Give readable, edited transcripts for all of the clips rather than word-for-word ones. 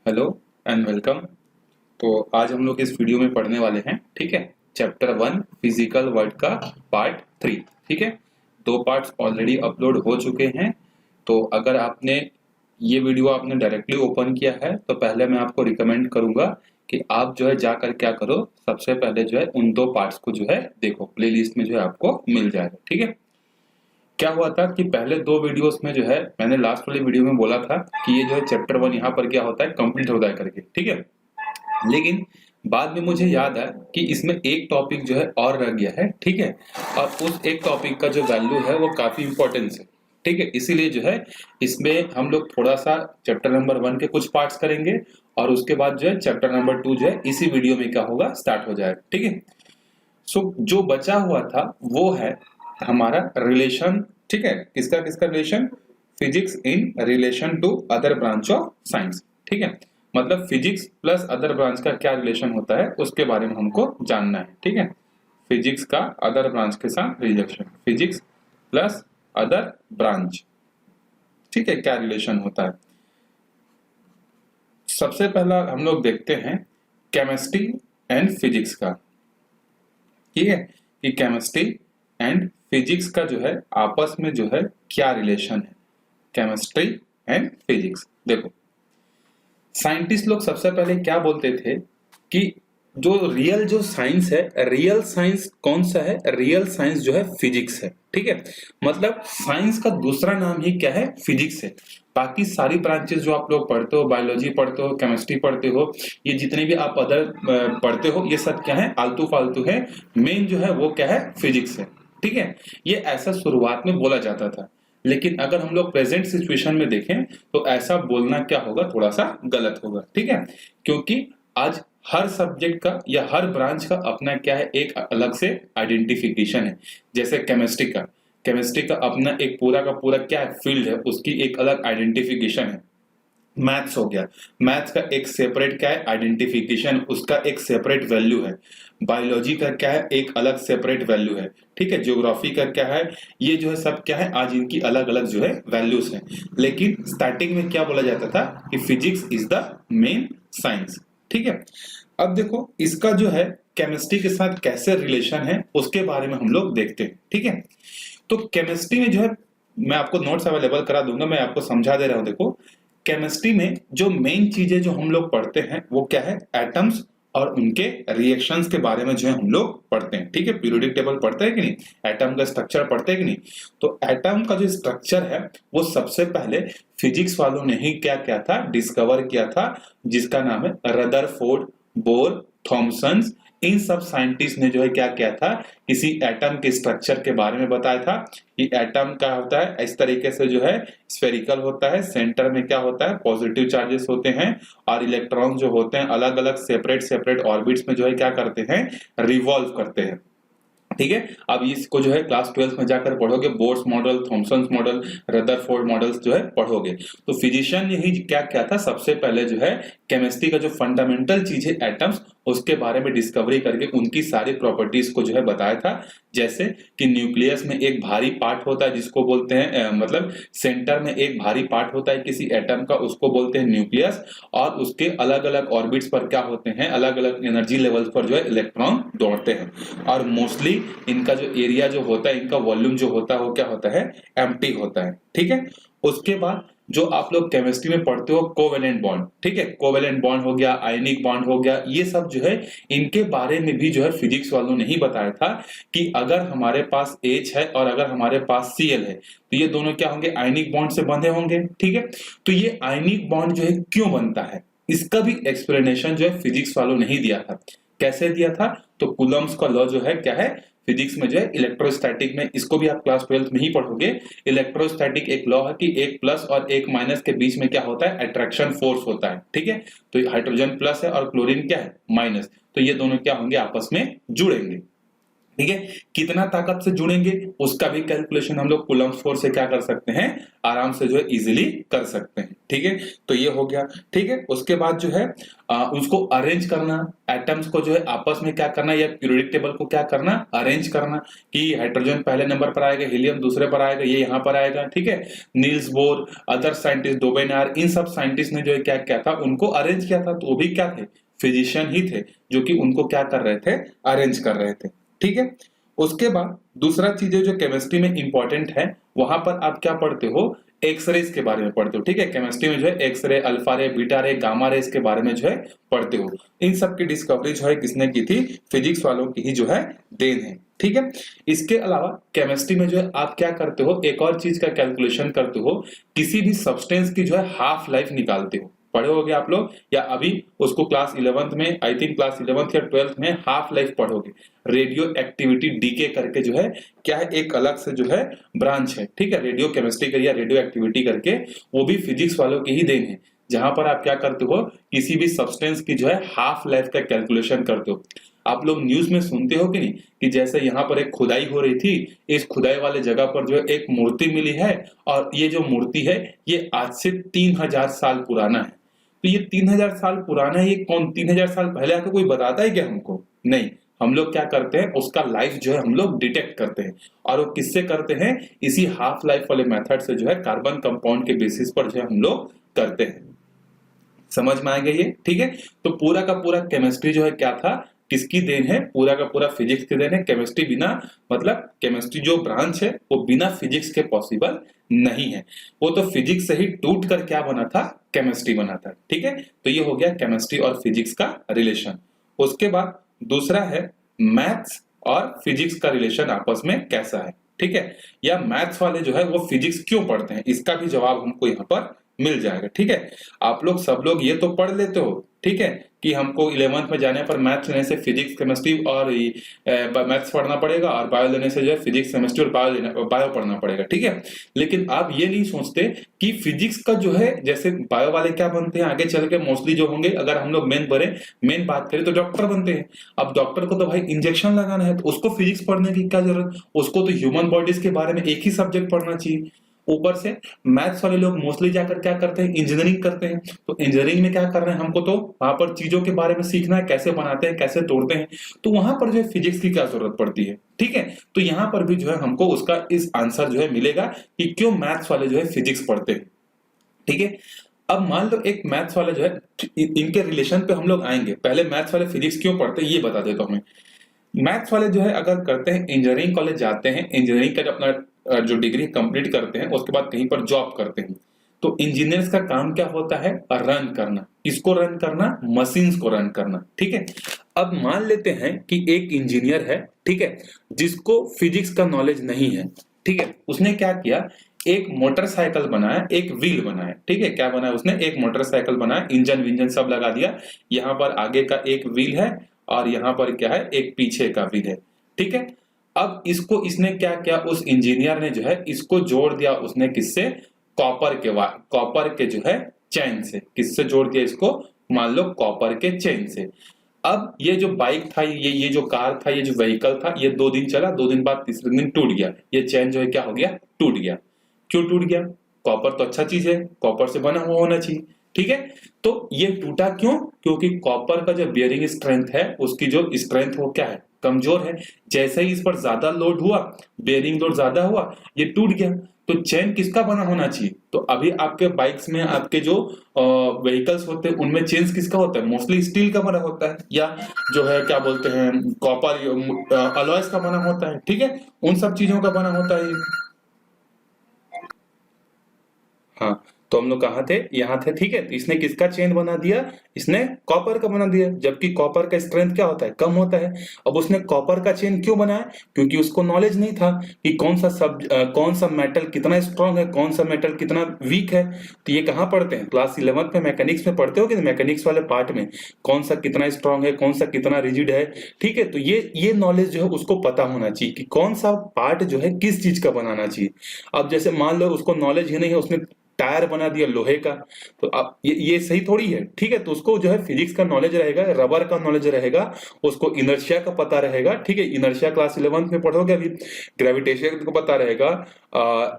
Hello and welcome. तो आज हम लोग इस वीडियो में पढ़ने वाले हैं, ठीक है, चैप्टर 1 फिजिकल वर्ल्ड का पार्ट 3। ठीक है, दो पार्ट्स ऑलरेडी अपलोड हो चुके हैं। तो अगर आपने ये वीडियो आपने डायरेक्टली ओपन किया है तो पहले मैं आपको रिकमेंड करूंगा कि आप जो है जाकर क्या करो, सबसे पहले जो है उन दो पार्ट्स को जो है देखो, प्लेलिस्ट में जो है आपको मिल जाएगा। ठीक है, क्या हुआ था कि पहले दो वीडियोस में जो है मैंने लास्ट वाली वीडियो में बोला था कि ये जो है चैप्टर 1 यहाँ पर क्या होता है, कंप्लीट होता है करके। ठीक है, लेकिन बाद में मुझे याद है कि इसमें एक टॉपिक जो है और रह गया है। ठीक है, और उस एक टॉपिक का जो वैल्यू है वो काफी इंपॉर्टेंस है। ठीक है, इसीलिए जो है इसमें हम लोग थोड़ा सा चैप्टर नंबर 1 के कुछ पार्ट्स करेंगे और उसके बाद जो है चैप्टर नंबर 2 जो है इसी वीडियो में क्या होगा, स्टार्ट हो जाएगा। ठीक है, सो जो बचा हुआ था वो है हमारा रिलेशन। ठीक है, किसका किसका relation? Physics in relation to other branch of science. ठीक है, मतलब फिजिक्स प्लस अदर ब्रांच का क्या रिलेशन होता है उसके बारे में हमको जानना है। ठीक है, फिजिक्स का अदर ब्रांच के साथ relation, physics plus other branch, ठीक है, क्या रिलेशन होता है। सबसे पहला हम लोग देखते हैं केमिस्ट्री एंड फिजिक्स का। ठीक है, कि केमिस्ट्री एंड फिजिक्स का जो है आपस में जो है क्या रिलेशन है। केमिस्ट्री एंड फिजिक्स देखो, साइंटिस्ट लोग सबसे पहले क्या बोलते थे कि जो रियल जो साइंस है, रियल साइंस कौन सा है? रियल साइंस जो है फिजिक्स है। ठीक है, मतलब साइंस का दूसरा नाम ही क्या है? फिजिक्स है। बाकी सारी ब्रांचेस जो आप लोग पढ़ते हो, बायोलॉजी पढ़ते हो, केमिस्ट्री पढ़ते हो, ये जितने भी आप अदर पढ़ते हो, ये सब क्या है? आलतू फालतू है। मेन जो है वो क्या है? फिजिक्स है। ठीक है, ये ऐसा शुरुआत में बोला जाता था, लेकिन अगर हम लोग प्रेजेंट सिचुएशन में देखें तो ऐसा बोलना क्या होगा, थोड़ा सा गलत होगा। ठीक है, क्योंकि आज हर सब्जेक्ट का या हर ब्रांच का अपना क्या है, एक अलग से आइडेंटिफिकेशन है। जैसे केमिस्ट्री का अपना एक पूरा का पूरा क्या है, फील्ड है, उसकी एक अलग आइडेंटिफिकेशन है। मैथ्स हो गया, मैथ्स का एक सेपरेट क्या है, आइडेंटिफिकेशन, उसका एक सेपरेट वैल्यू है। बायोलॉजी का क्या है, एक अलग सेपरेट वैल्यू है। ठीक है, ज्योग्राफी का क्या है, ये जो है सब क्या है, आज इनकी अलग अलग जो है वैल्यूज हैं। लेकिन स्टार्टिंग में क्या बोला जाता था कि physics is the main science. ठीक है, अब देखो इसका जो है केमिस्ट्री के साथ कैसे रिलेशन है उसके बारे में हम लोग देखते हैं। ठीक है, तो केमिस्ट्री में जो है, मैं आपको नोट्स अवेलेबल करा दूंगा, मैं आपको समझा दे रहा हूं। देखो, केमिस्ट्री में जो मेन चीजें जो हम लोग पढ़ते हैं वो क्या है? एटम्स और उनके रिएक्शंस के बारे में जो है हम लोग पढ़ते हैं। ठीक है, पीरियोडिक टेबल पढ़ते हैं कि नहीं, एटम का स्ट्रक्चर पढ़ते हैं कि नहीं। तो एटम का जो स्ट्रक्चर है वो सबसे पहले फिजिक्स वालों ने ही क्या किया था, डिस्कवर किया था, जिसका नाम है रदरफोर्ड, बोर, थॉमसन। इन सब साइंटिस्ट ने जो है क्या किया था, किसी एटम के स्ट्रक्चर के बारे में बताया था कि एटम क्या होता है, इस तरीके से जो है स्फेरिकल होता है, सेंटर में क्या होता है, पॉजिटिव चार्जेस होते हैं, और इलेक्ट्रॉन जो होते हैं अलग अलग सेपरेट सेपरेट ऑर्बिट्स में जो है क्या करते हैं, रिवॉल्व करते हैं। ठीक है, अब इसको जो है क्लास 12 में जाकर पढ़ोगे, Bohr's model, Thompson model, Rutherford models जो है पढ़ोगे। तो फिजिशियन ने ही क्या क्या था, सबसे पहले जो है केमिस्ट्री का जो फंडामेंटल चीज है एटम्स, उसके बारे में डिस्कवरी करके उनकी सारी प्रॉपर्टीज को जो है बताया था। जैसे कि न्यूक्लियस में एक भारी पार्ट होता है जिसको बोलते हैं मतलब सेंटर में एक भारी पार्ट होता है किसी एटम का, उसको बोलते हैं न्यूक्लियस। और उसके अलग अलग ऑर्बिट्स पर क्या होते हैं, अलग अलग एनर्जी लेवल्स पर जो है इलेक्ट्रॉन दौड़ते हैं। और मोस्टली इनका जो एरिया जो होता है, इनका वॉल्यूम जो होता है वो क्या होता है, एम्प्टी होता है। ठीक है, उसके बाद जो आप लोग केमिस्ट्री में पढ़ते हो कोवेलेंट बॉन्ड, ठीक है, कोवेलेंट बॉन्ड हो गया, आयनिक बॉन्ड हो गया, ये सब जो है इनके बारे में भी जो है फिजिक्स वालों ने ही बताया था कि अगर हमारे पास H है और अगर हमारे पास Cl है तो ये दोनों क्या होंगे, आयनिक बॉन्ड से बंधे होंगे। ठीक है, तो ये आयनिक बॉन्ड जो है क्यों बनता है, इसका भी एक्सप्लेनेशन जो है फिजिक्स वालों ने ही दिया था। कैसे दिया था? तो कूलम्स का लॉ जो है क्या है, फिजिक्स में जो है इलेक्ट्रोस्टैटिक में, इसको भी आप क्लास 12 में ही पढ़ोगे। इलेक्ट्रोस्टैटिक एक लॉ है कि एक प्लस और एक माइनस के बीच में क्या होता है, अट्रैक्शन फोर्स होता है। ठीक है, तो हाइड्रोजन प्लस है और क्लोरीन क्या है, माइनस, तो ये दोनों क्या होंगे, आपस में जुड़ेंगे। ठीक है। कितना ताकत से जुड़ेंगे उसका भी कैलकुलेशन हम लोग कूलम्ब फोर्स से क्या कर सकते हैं, आराम से जो है इजीली कर सकते हैं। ठीक है, तो ये हो गया। ठीक है, उसके बाद जो है उसको अरेंज करना, एटम्स को जो है आपस में क्या करना, या पीरियोडिक टेबल को क्या करना, अरेंज करना, कि हाइड्रोजन पहले नंबर पर आएगा, हीलियम दूसरे पर आएगा, ये यहाँ पर आएगा। ठीक है, नील्स बोर, अदर साइंटिस्ट, डोबेनार, इन सब साइंटिस्ट ने जो है क्या क्या था, उनको अरेंज किया था। तो वो भी क्या थे, फिजिशियन ही थे, जो कि उनको क्या कर रहे थे, अरेंज कर रहे थे। ठीक है, उसके बाद दूसरा चीज है जो केमिस्ट्री में इंपॉर्टेंट है, वहां पर आप क्या पढ़ते हो, एक्सरेज के बारे में पढ़ते हो। ठीक है, केमिस्ट्री में जो है एक्सरे, अल्फा रे, बीटा रे, गामा रेज के बारे में जो है पढ़ते हो। इन सब की डिस्कवरी जो है किसने की थी, फिजिक्स वालों की ही जो है देन है। ठीक है, इसके अलावा केमिस्ट्री में जो है आप क्या करते हो, एक और चीज का कैलकुलेशन करते हो, किसी भी सब्सटेंस की जो है हाफ लाइफ निकालते हो। पढ़े होगे आप लोग, या अभी उसको क्लास 11th में, आई थिंक क्लास 11th या 12th में हाफ लाइफ पढ़ोगे। रेडियो एक्टिविटी डीके करके जो है क्या है, एक अलग से जो है ब्रांच है। ठीक है, रेडियो केमिस्ट्री का या रेडियो एक्टिविटी करके, वो भी फिजिक्स वालों की ही देन है, जहां पर आप क्या करते हो, किसी भी सब्सटेंस की जो है हाफ लाइफ का कैलकुलेशन करते हो। आप लोग न्यूज में सुनते हो कि नहीं, कि जैसे यहाँ पर एक खुदाई हो रही थी, इस खुदाई वाले जगह पर जो है एक मूर्ति मिली है, और ये जो मूर्ति है ये आज से 3000 साल पुराना है। तो ये 3000 साल पुराना है, ये कौन 3000 साल पहले आके कोई बताता है क्या हमको? नहीं, हम लोग क्या करते हैं, उसका लाइफ जो है हम लोग डिटेक्ट करते हैं, और वो किससे करते हैं, इसी हाफ लाइफ वाले मेथड से जो है कार्बन कंपाउंड के बेसिस पर जो है हम लोग करते हैं। समझ में आ गई है? ठीक है, तो पूरा का पूरा केमिस्ट्री जो है क्या था, किसकी देन है, पूरा का पूरा फिजिक्स की देन है। केमिस्ट्री बिना, मतलब केमिस्ट्री जो ब्रांच है वो बिना फिजिक्स के पॉसिबल नहीं है। वो तो फिजिक्स से ही टूट कर क्या बना था, केमिस्ट्री बना था। ठीक है, तो ये हो गया केमिस्ट्री और फिजिक्स का रिलेशन। उसके बाद दूसरा है मैथ्स और फिजिक्स का रिलेशन आपस में कैसा है। ठीक है, या मैथ्स वाले जो है वो फिजिक्स क्यों पढ़ते हैं, इसका भी जवाब हमको यहाँ पर मिल जाएगा। ठीक है, आप लोग सब लोग ये तो पढ़ लेते हो, ठीक है, कि हमको 11th में जाने पर मैथ्स लेने से फिजिक्स, केमिस्ट्री और मैथ्स पढ़ना पड़ेगा, और बायो लेने से जो है फिजिक्स, केमिस्ट्री और बायो पढ़ना पड़ेगा। ठीक है, लेकिन आप ये नहीं सोचते कि फिजिक्स का जो है, जैसे बायो वाले क्या बनते हैं आगे चल के, मोस्टली जो होंगे, अगर हम लोग मेन बात करें तो डॉक्टर बनते हैं। अब डॉक्टर को तो भाई इंजेक्शन लगाना है, तो उसको फिजिक्स पढ़ने की क्या जरूरत, उसको तो ह्यूमन बॉडीज के बारे में एक ही सब्जेक्ट पढ़ना चाहिए। ऊपर से मैथ्स वाले लोग मोस्टली जाकर क्या करते हैं, इंजीनियरिंग करते हैं। तो इंजीनियरिंग में क्या कर रहे हैं, हमको तो वहां पर चीजों के बारे में सीखना है, कैसे बनाते हैं, कैसे तोड़ते हैं, तो वहां पर जो है फिजिक्स की क्या जरूरत पड़ती है। ठीक है, तो यहाँ पर भी जो है हमको उसका इस आंसर जो है मिलेगा कि क्यों मैथ्स वाले जो है फिजिक्स पढ़ते हैं। ठीक है, अब मान लो एक मैथ्स वाला जो है, इनके रिलेशन पे हम लोग आएंगे, पहले मैथ्स वाले फिजिक्स क्यों पढ़ते हैं ये बता देता हूं मैं। मैथ्स वाले जो है अगर करते हैं, इंजीनियरिंग कॉलेज जाते हैं, इंजीनियरिंग का अपना जो डिग्री कंप्लीट करते हैं, उसके बाद कहीं पर जॉब करते हैं, तो इंजीनियर्स का काम क्या होता है, रन करना। इसको रन करना, मशीन्स को रन करना। ठीक है, अब मान लेते हैं कि एक इंजीनियर है, ठीक है, जिसको फिजिक्स का नॉलेज नहीं है। ठीक है, उसने क्या किया, एक मोटरसाइकिल बनाया, एक व्हील बनाया। ठीक है, क्या बनाया उसने, एक मोटरसाइकिल बनाया, इंजन विंजन सब लगा दिया, यहाँ पर आगे का एक व्हील है, और यहाँ पर क्या है, एक पीछे का व्हील है। ठीक है, अब इसको इसने क्या किया, उस इंजीनियर ने जो है इसको जोड़ दिया उसने किससे, कॉपर के जो है चैन से। किससे जोड़ दिया इसको, मान लो कॉपर के चैन से। अब ये जो बाइक था, ये जो कार था, ये जो व्हीकल था, ये 2 दिन चला, 2 दिन बाद तीसरे दिन टूट गया। ये चैन जो है क्या हो गया, टूट गया। क्यों टूट गया, कॉपर तो अच्छा चीज है, कॉपर से बना हुआ होना चाहिए। ठीक है, तो ये टूटा क्यों, क्योंकि कॉपर का जो बियरिंग स्ट्रेंथ है, उसकी जो स्ट्रेंथ वो क्या है, कमजोर है। जैसे ही इस पर ज्यादा लोड हुआ, बेयरिंग लोड ज्यादा हुआ, ये टूट गया। तो चेन किसका बना होना चाहिए, तो अभी आपके बाइक्स में, आपके जो व्हीकल्स होते हैं, उनमें चेन किसका होता है, मोस्टली स्टील का बना होता है, या जो है क्या बोलते हैं, कॉपर अलॉयस का बना होता है। ठीक है, उन सब चीजों का बना होता है। हाँ, तो हम लोग कहाँ थे, यहाँ थे। ठीक है, तो इसने किसका चेन बना दिया, इसने कॉपर का बना दिया, जबकि कॉपर का स्ट्रेंथ क्या होता है, कम होता है। अब उसने कॉपर का चेन क्यों बनाया, क्योंकि उसको नॉलेज नहीं था कि कौन सा मेटल कितना स्ट्रांग है, कौन सा मेटल कितना वीक है। तो ये कहाँ पढ़ते हैं, क्लास 11th में मैकेनिक्स में पढ़ते हो कि मैकेनिक्स वाले पार्ट में, कौन सा कितना स्ट्रांग है, कौन सा कितना रिजिड है। ठीक है, तो ये नॉलेज जो है उसको पता होना चाहिए कि कौन सा पार्ट जो है किस चीज का बनाना चाहिए। अब जैसे मान लो उसको नॉलेज ही नहीं है, उसने टायर बना दिया लोहे का, तो अब ये सही थोड़ी है, ठीक है। तो उसको जो है फिजिक्स का नॉलेज रहेगा, रबर का नॉलेज रहेगा, उसको इनर्शिया का पता रहेगा, ठीक है। इनर्शिया क्लास 11th में पढ़ोगे अभी, ग्रेविटेशन को पता रहेगा,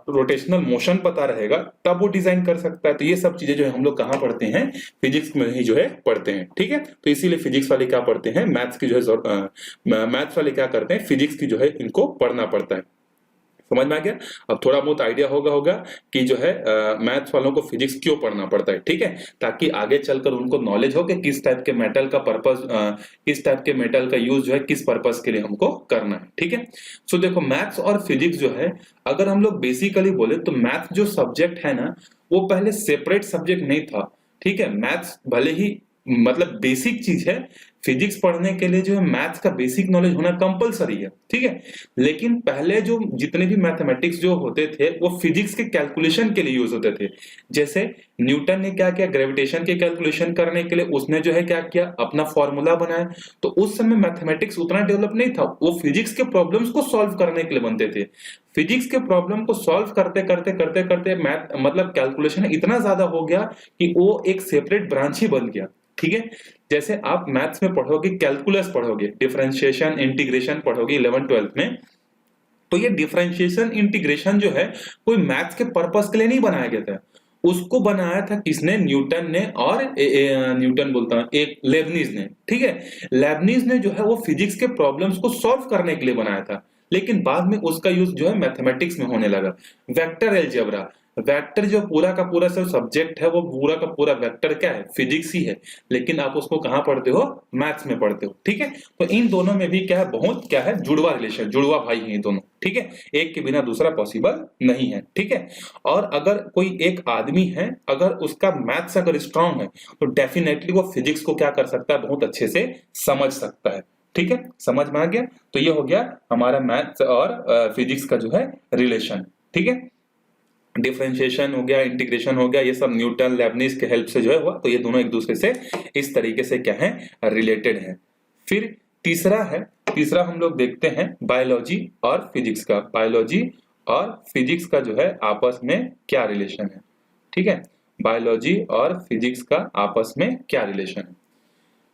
रोटेशनल मोशन पता रहेगा, तब वो डिजाइन कर सकता है। तो ये सब चीजें जो है हम लोग कहाँ पढ़ते हैं, फिजिक्स में ही जो है पढ़ते हैं, ठीक है। तो इसीलिए फिजिक्स वाले क्या पढ़ते हैं, मैथ्स की जो है मैथ्स वाले क्या करते हैं, फिजिक्स की जो है इनको पढ़ना पड़ता है। समझ में आ गया। अब थोड़ा बहुत आइडिया होगा कि जो है मैथ्स वालों को फिजिक्स क्यों पढ़ना पड़ता है, ठीक है, ताकि आगे चलकर उनको नॉलेज हो कि किस टाइप के मेटल का पर्पस, किस टाइप के मेटल का यूज जो है किस पर्पस के लिए हमको करना है, ठीक है। सो देखो मैथ्स और फिजिक्स जो है, अगर हम लोग बेसिकली बोले तो मैथ्स जो सब्जेक्ट है ना, वो पहले सेपरेट सब्जेक्ट नहीं था, ठीक है। मैथ्स भले ही मतलब बेसिक चीज है, फिजिक्स पढ़ने के लिए जो है मैथ्स का बेसिक नॉलेज होना कंपलसरी है, ठीक है। लेकिन पहले जो जितने भी मैथमेटिक्स जो होते थे वो फिजिक्स के कैलकुलेशन के लिए यूज होते थे। जैसे न्यूटन ने क्या किया, ग्रेविटेशन के कैलकुलेशन करने के लिए उसने जो है क्या किया, अपना फॉर्मूला बनाया। तो उस समय मैथमेटिक्स उतना डेवलप नहीं था, वो फिजिक्स के प्रॉब्लम्स को सॉल्व करने के लिए बनते थे। फिजिक्स के प्रॉब्लम को सॉल्व करते करते करते करते मैथ मतलब कैलकुलेशन इतना ज्यादा हो गया कि वो एक सेपरेट ब्रांच ही बन गया, ठीक है। जैसे आप मैथ्स में पढ़ोगे, कैलकुलस पढ़ोगे, डिफरेंशिएशन इंटीग्रेशन पढ़ोगे 11th-12th में, तो ये डिफरेंशिएशन इंटीग्रेशन जो है कोई मैथ्स के पर्पस के लिए नहीं बनाया गया था। उसको बनाया था किसने, न्यूटन ने, और न्यूटन बोलता हूं, एक लेबनीज ने, ठीक है। लेबनीज ने जो है वो फिजिक्स के प्रॉब्लम्स को सॉल्व करने के लिए बनाया था, लेकिन बाद में उसका यूज जो है मैथमेटिक्स में होने लगा। वेक्टर एलजेब्रा, वेक्टर जो पूरा का पूरा सब सब्जेक्ट है, वो पूरा का पूरा वेक्टर क्या है, फिजिक्स ही है, लेकिन आप उसको कहां पढ़ते हो, मैथ्स में पढ़ते हो, ठीक है। तो इन दोनों में भी क्या है, बहुत क्या है, जुड़वा रिलेशन, जुड़वा भाई हैं ये दोनों, ठीक है। एक के बिना दूसरा पॉसिबल नहीं है, ठीक है। और अगर कोई एक आदमी है, अगर उसका मैथ्स अगर स्ट्रांग है, तो डेफिनेटली वो फिजिक्स को क्या कर सकता है, बहुत अच्छे से समझ सकता है, ठीक है। समझ में आ गया। तो ये हो गया हमारा मैथ्स और फिजिक्स का जो है रिलेशन, ठीक है। डिफरेंशिएशन हो गया, इंटीग्रेशन हो गया, ये सब न्यूटन लेबनीज के हेल्प से जो है हुआ। तो ये दोनों एक दूसरे से इस तरीके से क्या है, रिलेटेड है। फिर तीसरा है, तीसरा हम लोग देखते हैं बायोलॉजी और फिजिक्स का। बायोलॉजी और फिजिक्स का जो है आपस में क्या रिलेशन है, ठीक है। बायोलॉजी और फिजिक्स का आपस में क्या रिलेशन है।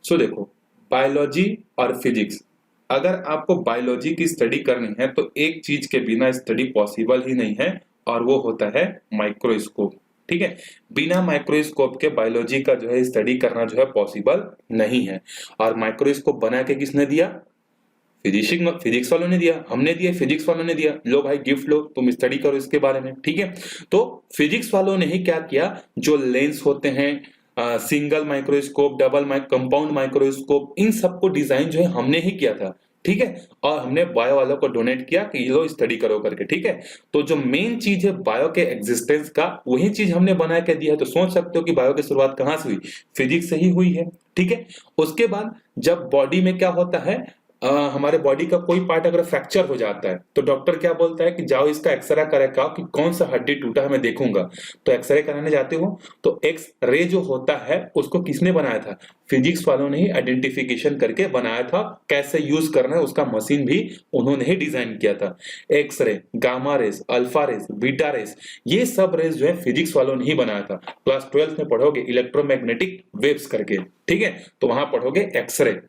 सो देखो, बायोलॉजी और फिजिक्स, अगर आपको बायोलॉजी की स्टडी करनी है तो एक चीज के बिना स्टडी पॉसिबल ही नहीं है, और वो होता है माइक्रोस्कोप, ठीक है। बिना माइक्रोस्कोप के बायोलॉजी का जो है स्टडी करना जो है पॉसिबल नहीं है। और माइक्रोस्कोप बना के किसने दिया, फिजिक्स वालों ने दिया, हमने दिया, फिजिक्स वालों ने दिया। लो भाई गिफ्ट लो, तुम स्टडी करो इसके बारे में, ठीक है। तो फिजिक्स वालों ने ही क्या किया, जो लेंस होते हैं, single microscope, double compound microscope, इन सबको डिजाइन जो है हमने ही किया था, ठीक है। और हमने बायो वालों को डोनेट किया कि ये लो स्टडी करो करके, ठीक है। तो जो मेन चीज है बायो के एग्जिस्टेंस का, वही चीज हमने बना के दिया है। तो सोच सकते हो कि बायो की शुरुआत कहां से हुई, फिजिक्स से ही हुई है, ठीक है। उसके बाद जब बॉडी में क्या होता है, हमारे बॉडी का कोई पार्ट अगर फ्रैक्चर हो जाता है, तो डॉक्टर क्या बोलता है कि जाओ इसका एक्सरे कराओ कि कौन सा हड्डी टूटा है मैं देखूंगा। तो एक्सरे कराने जाते हो, तो एक्स रे जो होता है उसको किसने बनाया था, फिजिक्स वालों ने ही आइडेंटिफिकेशन करके बनाया था। कैसे यूज करना है उसका मशीन भी उन्होंने ही डिजाइन किया था। X ray, gamma rays, alpha rays, beta rays, ये सब रेस जो है फिजिक्स वालों ने ही बनाया था। क्लास 12th में पढ़ोगे इलेक्ट्रोमैग्नेटिक वेव्स करके, ठीक है। तो वहां पढ़ोगे एक्सरे,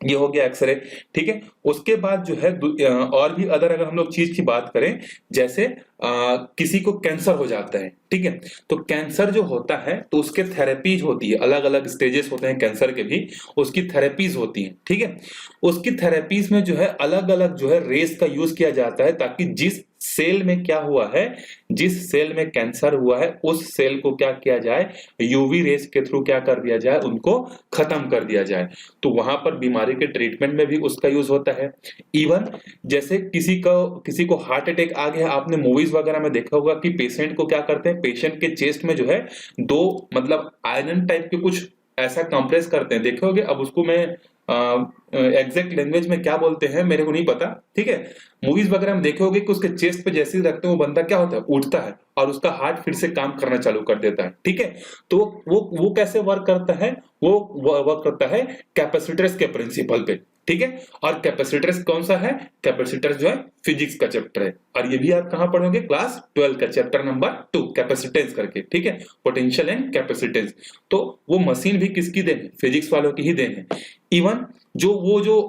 ये हो गया एक्सरे, ठीक है। उसके बाद जो है और भी अगर हम लोग चीज की बात करें, जैसे किसी को कैंसर हो जाता है, ठीक है। तो कैंसर जो होता है तो उसके थेरेपीज होती है, अलग अलग स्टेजेस होते हैं कैंसर के भी, उसकी थेरेपीज होती हैं, ठीक है। उसकी थेरेपीज में जो है अलग अलग जो है रेस का यूज किया जाता है, ताकि जिस सेल में क्या हुआ है, जिस सेल में कैंसर हुआ है, उस सेल को क्या किया जाए, यूवी रेस के थ्रू क्या कर दिया जाए, उनको खत्म कर दिया जाए। तो वहां पर बीमारी के ट्रीटमेंट में भी उसका यूज होता है। इवन जैसे किसी को हार्ट अटैक आ गया, आपने मूवीज वगैरह में देखा होगा कि पेशेंट को क्या करते हैं, पेशेंट के चेस्ट में जो है दो मतलब आयरन टाइप के कुछ ऐसा कंप्रेस करते हैं, देखे होगे। अब उसको मैं एग्जैक्ट लैंग्वेज में क्या बोलते हैं मेरे को नहीं पता, ठीक है। मूवीज वगैरह में देखे होगे कि उसके चेस्ट पे जैसे ही रखते हैं वो बंदा क्या होता है, उठता है और उसका हार्ट फिर से काम करना चालू कर देता है, ठीक है। तो वो कैसे वर्क करता है, वो वर्क करता है कैपेसिटर्स के प्रिंसिपल पे, ठीक है। और कैपेसिटर्स कौन सा है, कैपेसिटर्स जो है फिजिक्स का चैप्टर है, और ये भी आप कहां पढ़ोगे, क्लास 12 का चैप्टर नंबर 2 कैपेसिटेंस करके, ठीक है, पोटेंशियल एंड कैपेसिटेंस। तो वो मशीन भी किसकी देन है, फिजिक्स वालों की ही देन है। इवन जो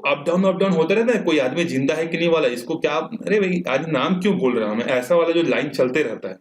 अप डाउन होता रहता है, कोई आदमी जिंदा है कि नहीं वाला, इसको क्या, अरे भाई आज नाम क्यों भूल रहा हूं मैं, ऐसा वाला जो लाइन चलते रहता है,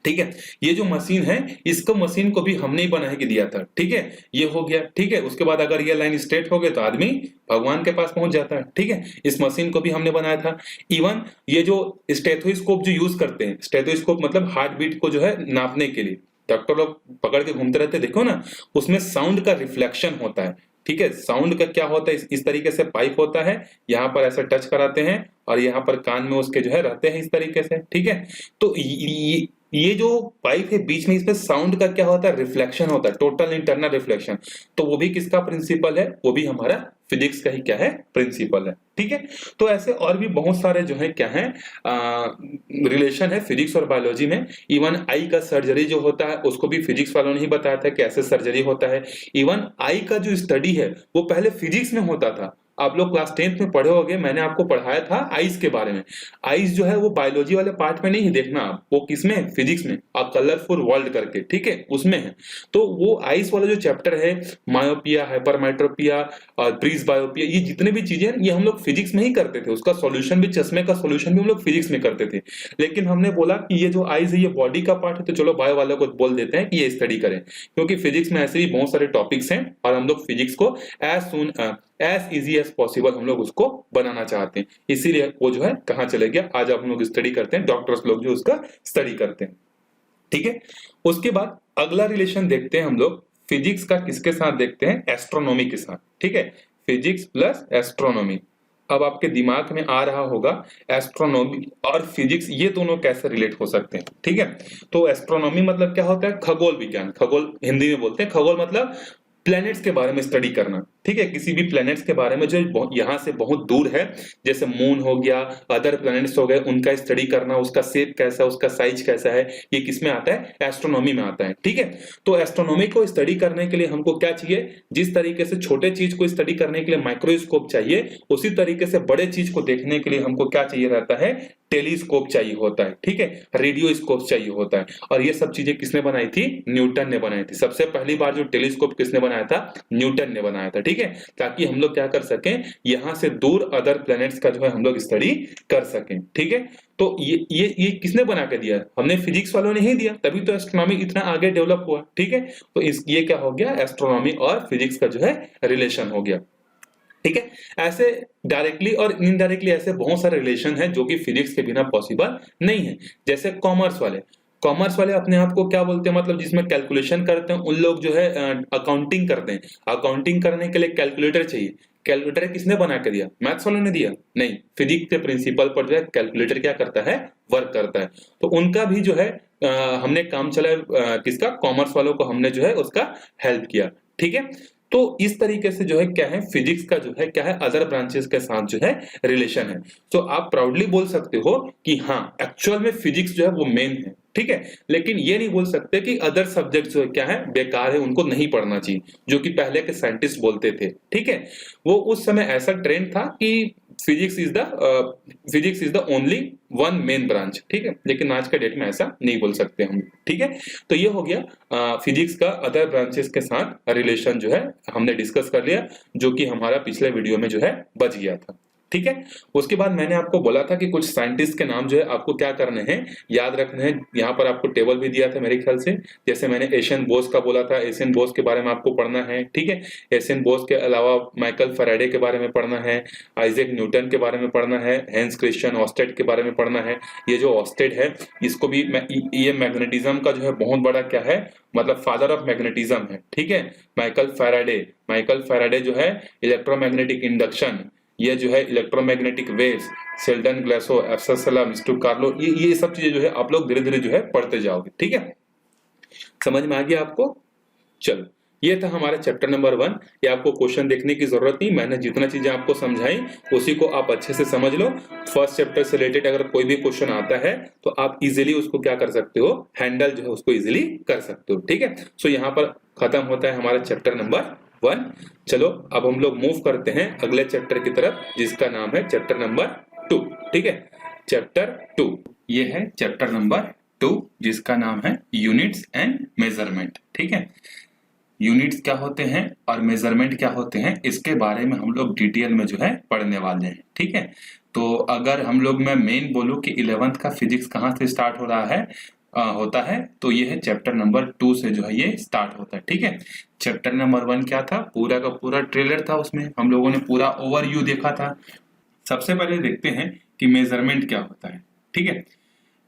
ठीक है, ये जो मशीन है, इसको मशीन को भी हमने ही बना के दिया था, ठीक है, ये हो गया, ठीक है। उसके बाद अगर ये लाइन स्ट्रेट हो गए तो आदमी भगवान के पास पहुंच जाता है, ठीक है, इस मशीन को भी हमने बनाया था। इवन ये जो स्टेथोस्कोप जो यूज करते हैं, स्टेथोस्कोप मतलब हार्ट बीट को जो है नापने के लिए डॉक्टर लोग पकड़ के घूमते रहते, देखो ना, उसमें साउंड का रिफ्लेक्शन होता है, ठीक है। साउंड का क्या होता है, इस तरीके से पाइप होता है, यहाँ पर ऐसा टच कराते हैं और यहाँ पर कान में उसके जो है रहते हैं इस तरीके से, ठीक है। तो ये जो पाइप है बीच में, इसमें साउंड का क्या होता है, रिफ्लेक्शन होता है, टोटल इंटरनल रिफ्लेक्शन। तो वो भी किसका प्रिंसिपल है, वो भी हमारा फिजिक्स का ही क्या है, प्रिंसिपल है, ठीक है। तो ऐसे और भी बहुत सारे जो है क्या है रिलेशन है फिजिक्स और बायोलॉजी में। इवन आई का सर्जरी जो होता है उसको भी फिजिक्स वालों ने ही बताया था कैसे सर्जरी होता है। इवन आई का जो स्टडी है वो पहले फिजिक्स में होता था, आप लोग क्लास 10th में पढ़े होंगे, मैंने आपको पढ़ाया था आइस के बारे में। आइस जो है वो बायोलॉजी वाले पार्ट में नहीं देखना आप, वो किसमें, फिजिक्स में, आप कलरफुल वर्ल्ड करके, ठीक है, उसमें है। तो वो आइस वाला जो चैप्टर है, मायोपिया, हाइपरमेट्रोपिया और प्रीस बायोपिया, ये जितने भी चीजें ये हम लोग फिजिक्स में ही करते थे, उसका सॉल्यूशन भी, चश्मे का सॉल्यूशन भी हम लोग फिजिक्स में करते थे। लेकिन हमने बोला कि ये जो आइस है ये बॉडी का पार्ट है, तो चलो बायो वालों को बोल देते हैं कि ये स्टडी करें, क्योंकि फिजिक्स में ऐसे भी बहुत सारे टॉपिक्स हैं और हम लोग फिजिक्स को एज इजी एज पॉसिबल हम लोग उसको बनाना चाहते हैं, इसीलिए वो जो है कहां चले गया, आज हम लोग स्टडी करते हैं, डॉक्टर्स लोग जो उसका स्टडी करते हैं, ठीक है। उसके बाद अगला रिलेशन देखते हैं हम लोग फिजिक्स का, किसके साथ देखते हैं, एस्ट्रोनॉमी के साथ, ठीक है, फिजिक्स प्लस एस्ट्रोनॉमी। अब आपके दिमाग में आ रहा होगा एस्ट्रोनॉमी और फिजिक्स ये दोनों कैसे रिलेट हो सकते हैं, ठीक है। तो एस्ट्रोनॉमी मतलब क्या होता है, खगोल विज्ञान, खगोल हिंदी में बोलते हैं, खगोल मतलब प्लैनेट्स के बारे में स्टडी करना, ठीक है, किसी भी प्लैनेट्स के बारे में जो यहाँ से बहुत दूर है, जैसे मून हो गया, अदर प्लैनेट्स हो गए, उनका स्टडी करना, उसका शेप कैसा, उसका साइज कैसा है, ये किस में आता है, एस्ट्रोनॉमी में आता है, ठीक है। तो एस्ट्रोनॉमी को स्टडी करने के लिए हमको क्या चाहिए, जिस तरीके से छोटे चीज को स्टडी करने के लिए माइक्रोस्कोप चाहिए, उसी तरीके से बड़े चीज को देखने के लिए हमको क्या चाहिए रहता है, टेलीस्कोप चाहिए होता है, ठीक है, रेडियोस्कोप चाहिए होता है। और ये सब चीजें किसने बनाई थी, न्यूटन ने बनाई थी। सबसे पहली बार जो टेलीस्कोप किसने बनाया था, न्यूटन ने बनाया था, ठीक है, ताकि हम लोग क्या कर सकें, यहां से दूर अदर प्लैनेट्स का जो है हम लोग स्टडी कर सकें, ठीक है। तो ये किसने बना के दिया, हमने फिजिक्स वालों ने ही दिया, तभी तो एस्ट्रोनॉमी इतना आगे डेवलप हुआ, ठीक है। तो ये क्या हो गया, एस्ट्रोनॉमी और फिजिक्स का जो है रिलेशन हो गया, ठीक है। ऐसे डायरेक्टली और इनडायरेक्टली ऐसे बहुत सारे रिलेशन हैं जो कि फिजिक्स के बिना पॉसिबल नहीं है। जैसे कॉमर्स वाले अपने आप को क्या बोलते हैं, मतलब जिसमें कैलकुलेशन करते हैं, उन लोग जो है अकाउंटिंग करते हैं। अकाउंटिंग करने के लिए कैलकुलेटर चाहिए, कैलकुलेटर किसने बना के दिया, मैथ्स वालों ने दिया, नहीं, फिजिक्स के प्रिंसिपल पर जो है कैलकुलेटर क्या करता है, वर्क करता है। तो उनका भी जो है हमने काम चला किसका, कॉमर्स वालों को हमने जो है उसका हेल्प किया, ठीक है। तो इस तरीके से जो है क्या है, फिजिक्स का जो है क्या है, अदर ब्रांचेस के साथ जो है रिलेशन है। तो आप प्राउडली बोल सकते हो कि हाँ एक्चुअल में फिजिक्स जो है वो मेन है, ठीक है। लेकिन ये नहीं बोल सकते कि अदर सब्जेक्ट जो है क्या है, बेकार है, उनको नहीं पढ़ना चाहिए, जो कि पहले के साइंटिस्ट बोलते थे, ठीक है। वो उस समय ऐसा ट्रेंड था कि physics is the only one main branch, ठीक है। लेकिन आज के डेट में ऐसा नहीं बोल सकते हम, ठीक है। तो ये हो गया फिजिक्स का अदर ब्रांचेस के साथ रिलेशन जो है हमने डिस्कस कर लिया, जो कि हमारा पिछले वीडियो में जो है बच गया था, ठीक है। उसके बाद मैंने आपको बोला था कि कुछ साइंटिस्ट के नाम जो है आपको क्या करने हैं, याद रखने हैं। यहाँ पर आपको टेबल भी दिया था मेरे ख्याल से, जैसे मैंने एशियन बोस का बोला था, एशियन बोस के बारे में आपको पढ़ना है, ठीक है। एशियन बोस के अलावा माइकल फैराडे के बारे में पढ़ना है, आइजैक न्यूटन के बारे में पढ़ना है, हैंस क्रिश्चियन ऑस्टेड के बारे में पढ़ना है। ये जो ऑस्टेड है इसको भी ये मैग्नेटिज्म का जो है बहुत बड़ा क्या है, मतलब फादर ऑफ मैग्नेटिज्म है, ठीक है। माइकल फैराडे जो है इलेक्ट्रोमैग्नेटिक इंडक्शन, ये जो है इलेक्ट्रोमैग्नेटिक वेव्स, शेल्डन ग्लासो, एप्सला, मिस्टर कार्लो, ये सब चीजें जो है आप लोग धीरे धीरे जो है पढ़ते जाओगे, ठीक है। समझ में आ गया आपको, चलो ये था हमारा चैप्टर नंबर 1। ये आपको क्वेश्चन देखने की जरूरत नहीं, मैंने जितना चीजें आपको समझाई उसी को आप अच्छे से समझ लो। फर्स्ट चैप्टर से रिलेटेड अगर कोई भी क्वेश्चन आता है तो आप इजीली उसको क्या कर सकते हो, हैंडल जो है उसको इजीली कर सकते हो, ठीक है। सो यहाँ पर खत्म होता है हमारा चैप्टर नंबर 1। चलो अब हम लोग मूव करते हैं अगले चैप्टर की तरफ, जिसका नाम है चैप्टर नंबर 2। ठीक है, चैप्टर 2 ये है चैप्टर नंबर 2, जिसका नाम है यूनिट्स एंड मेजरमेंट। ठीक है, यूनिट्स क्या होते हैं और मेजरमेंट क्या होते हैं, इसके बारे में हम लोग डिटेल में जो है पढ़ने वाले हैं। ठीक है, तो अगर हम लोग मैं मेन बोलूं कि 11th का फिजिक्स कहाँ से स्टार्ट हो रहा है होता है, तो ये है चैप्टर नंबर 2 से जो है ये स्टार्ट होता है। ठीक है, चैप्टर नंबर 1 क्या था, पूरा का पूरा ट्रेलर था, उसमें हम लोगों ने पूरा ओवरव्यू देखा था। सबसे पहले देखते हैं कि मेजरमेंट क्या होता है। ठीक है,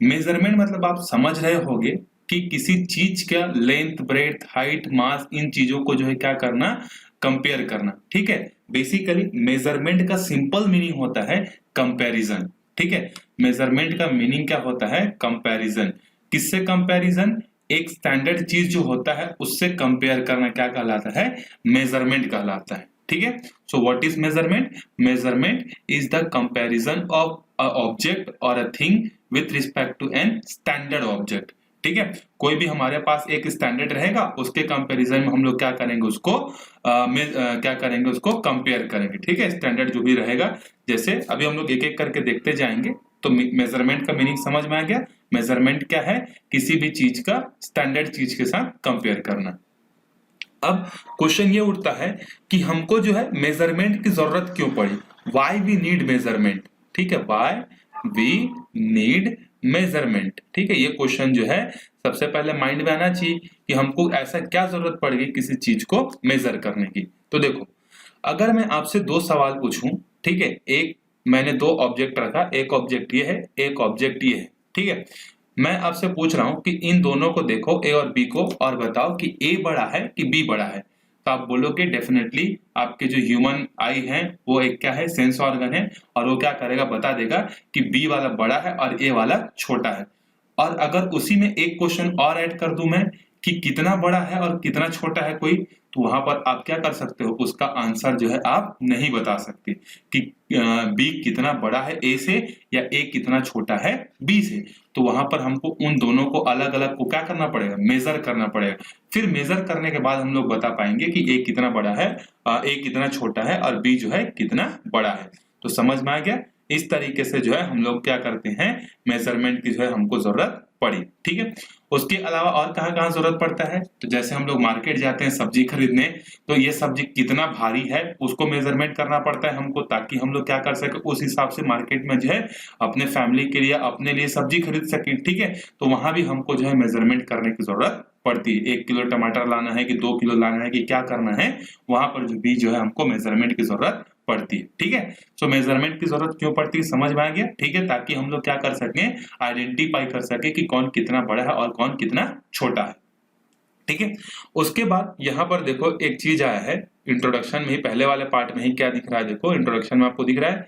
मेजरमेंट मतलब आप समझ रहे होंगे कि किसी चीज का लेंथ, ब्रेड्थ, हाइट, मास, इन चीजों को जो है क्या करना, कंपेयर करना। ठीक है, बेसिकली मेजरमेंट का सिंपल मीनिंग होता है कंपैरिजन। ठीक है, मेजरमेंट का मीनिंग क्या होता है, कंपैरिजन। किससे कंपैरिजन, एक स्टैंडर्ड चीज जो होता है उससे कंपेयर करना क्या कहलाता है, मेजरमेंट कहलाता है। ठीक है, so what is measurement, measurement is the comparison of a object और a thing with respect to an standard object. ठीक है, कोई भी हमारे पास एक स्टैंडर्ड रहेगा, उसके कंपैरिजन में हम लोग क्या करेंगे, उसको क्या करेंगे, उसको कंपेयर करेंगे। ठीक है, स्टैंडर्ड जो भी रहेगा, जैसे अभी हम लोग एक एक करके देखते जाएंगे। तो मेजरमेंट का मीनिंग समझ में आ गया। मेजरमेंट क्या है, किसी भी चीज का स्टैंडर्ड चीज के साथ कंपेयर करना। अब क्वेश्चन ये उठता है कि हमको जो है मेजरमेंट की जरूरत क्यों पड़ी, वाई वी नीड मेजरमेंट। ठीक है, वाई वी नीड मेजरमेंट। ठीक है, ये क्वेश्चन जो है सबसे पहले माइंड में आना चाहिए कि हमको ऐसा क्या जरूरत पड़ गई किसी चीज को मेजर करने की। तो देखो, अगर मैं आपसे दो सवाल पूछूं, ठीक है, एक मैंने दो ऑब्जेक्ट रखा, एक ऑब्जेक्ट ये है, एक ऑब्जेक्ट ये है। ठीक है, मैं आपसे पूछ रहा हूं कि इन दोनों को देखो, ए और बी को, और बताओ कि ए बड़ा है कि बी बड़ा है। तो आप बोलोगे डेफिनेटली आपके जो ह्यूमन आई है वो एक क्या है, सेंस ऑर्गन है, और वो क्या करेगा, बता देगा कि बी वाला बड़ा है और ए वाला छोटा है। और अगर उसी में एक क्वेश्चन और ऐड कर दूं मैं कि कितना बड़ा है और कितना छोटा है कोई, तो वहां पर आप क्या कर सकते हो, उसका आंसर जो है आप नहीं बता सकते कि बी कितना बड़ा है ए से, या ए कितना छोटा है बी से। तो वहां पर हमको उन दोनों को अलग अलग को क्या करना पड़ेगा, मेजर करना पड़ेगा। फिर मेजर करने के बाद हम लोग बता पाएंगे कि ए कितना बड़ा है, ए कितना छोटा है, और बी जो है कितना बड़ा है। तो समझ में आ गया, इस तरीके से जो है हम लोग क्या करते हैं, मेजरमेंट की जो है हमको जरूरत पड़ी। ठीक है, उसके अलावा और कहाँ कहाँ जरूरत पड़ता है, तो जैसे हम लोग मार्केट जाते हैं सब्जी खरीदने, तो ये सब्जी कितना भारी है उसको मेजरमेंट करना पड़ता है हमको, ताकि हम लोग क्या कर सके, उस हिसाब से मार्केट में जो है अपने फैमिली के लिए, अपने लिए सब्जी खरीद सके। ठीक है, तो वहां भी हमको जो है मेजरमेंट करने की जरूरत पड़ती है। 1 किलो टमाटर लाना है कि 2 किलो लाना है कि क्या करना है, वहां पर जो भी जो है हमको मेजरमेंट की जरूरत पड़ती है। ठीक है, सो मेजरमेंट की जरूरत क्यों पड़ती है समझ में आ गया। ठीक है, ताकि हम लोग क्या कर सके, आइडेंटिफाई कर सके कि कौन कितना बड़ा है और कौन कितना छोटा है। ठीक है, उसके बाद यहाँ पर देखो एक चीज आया है इंट्रोडक्शन में ही, पहले वाले पार्ट में ही क्या दिख रहा है, देखो इंट्रोडक्शन में आपको दिख रहा है,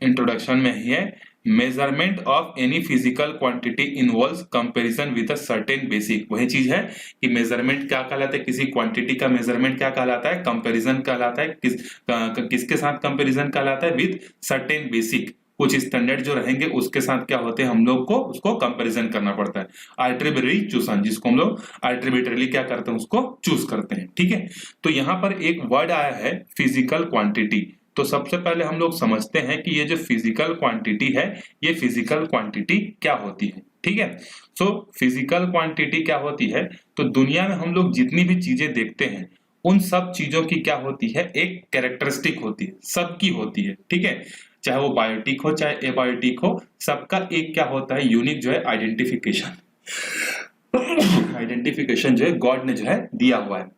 इंट्रोडक्शन में ही है, measurement of any physical quantity involves comparison with a certain basic. वही चीज है कि मेजरमेंट क्या कहलाता है, किसी क्वांटिटी का मेजरमेंट क्या कहलाता है, कंपैरिजन कहलाता है। किसके साथ कंपैरिजन कहलाता है, विद सर्टेन बेसिक, कुछ स्टैंडर्ड जो रहेंगे उसके साथ क्या होते हैं, हम लोग को उसको कंपैरिजन करना पड़ता है। आर्बिट्रेरी चूजन, जिसको हम लोग आर्बिट्रेरीली क्या करते हैं, उसको चूज करते हैं। ठीक है, तो यहाँ पर एक वर्ड आया है फिजिकल क्वांटिटी। तो सबसे पहले हम लोग समझते हैं कि ये जो फिजिकल क्वांटिटी है, ये फिजिकल क्वांटिटी क्या होती है। ठीक है, सो फिजिकल क्वांटिटी क्या होती है, तो दुनिया में हम लोग जितनी भी चीजें देखते हैं उन सब चीजों की क्या होती है, एक कैरेक्टरिस्टिक होती है, सबकी होती है। ठीक है, चाहे वो बायोटिक हो चाहे एबायोटिक हो, सबका एक क्या होता है, यूनिक जो है आइडेंटिफिकेशन। आइडेंटिफिकेशन जो है गॉड ने जो है दिया हुआ है।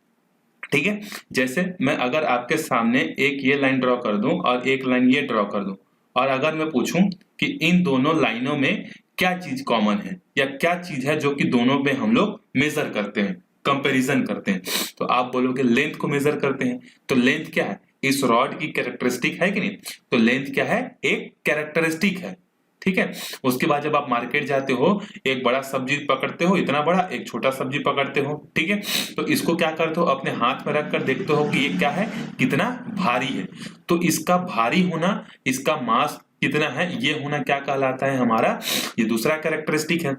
ठीक है, जैसे मैं अगर आपके सामने एक ये लाइन ड्रॉ कर दूं और एक लाइन ये ड्रॉ कर दूं, और अगर मैं पूछूं कि इन दोनों लाइनों में क्या चीज कॉमन है, या क्या चीज है जो कि दोनों में हम लोग मेजर करते हैं, कंपैरिजन करते हैं, तो आप बोलोगे लेंथ को मेजर करते हैं। तो लेंथ क्या है, इस रॉड की कैरेक्टरिस्टिक है कि नहीं, तो लेंथ क्या है, एक कैरेक्टरिस्टिक है। ठीक है, उसके बाद जब आप मार्केट जाते हो, एक बड़ा सब्जी पकड़ते हो इतना बड़ा, एक छोटा सब्जी पकड़ते हो। ठीक है, तो इसको क्या करते हो, अपने हाथ में रख कर देखते हो कि ये क्या है, कितना भारी है। तो इसका भारी होना, इसका मास कितना है, ये होना क्या कहलाता है हमारा, ये दूसरा कैरेक्टरिस्टिक है।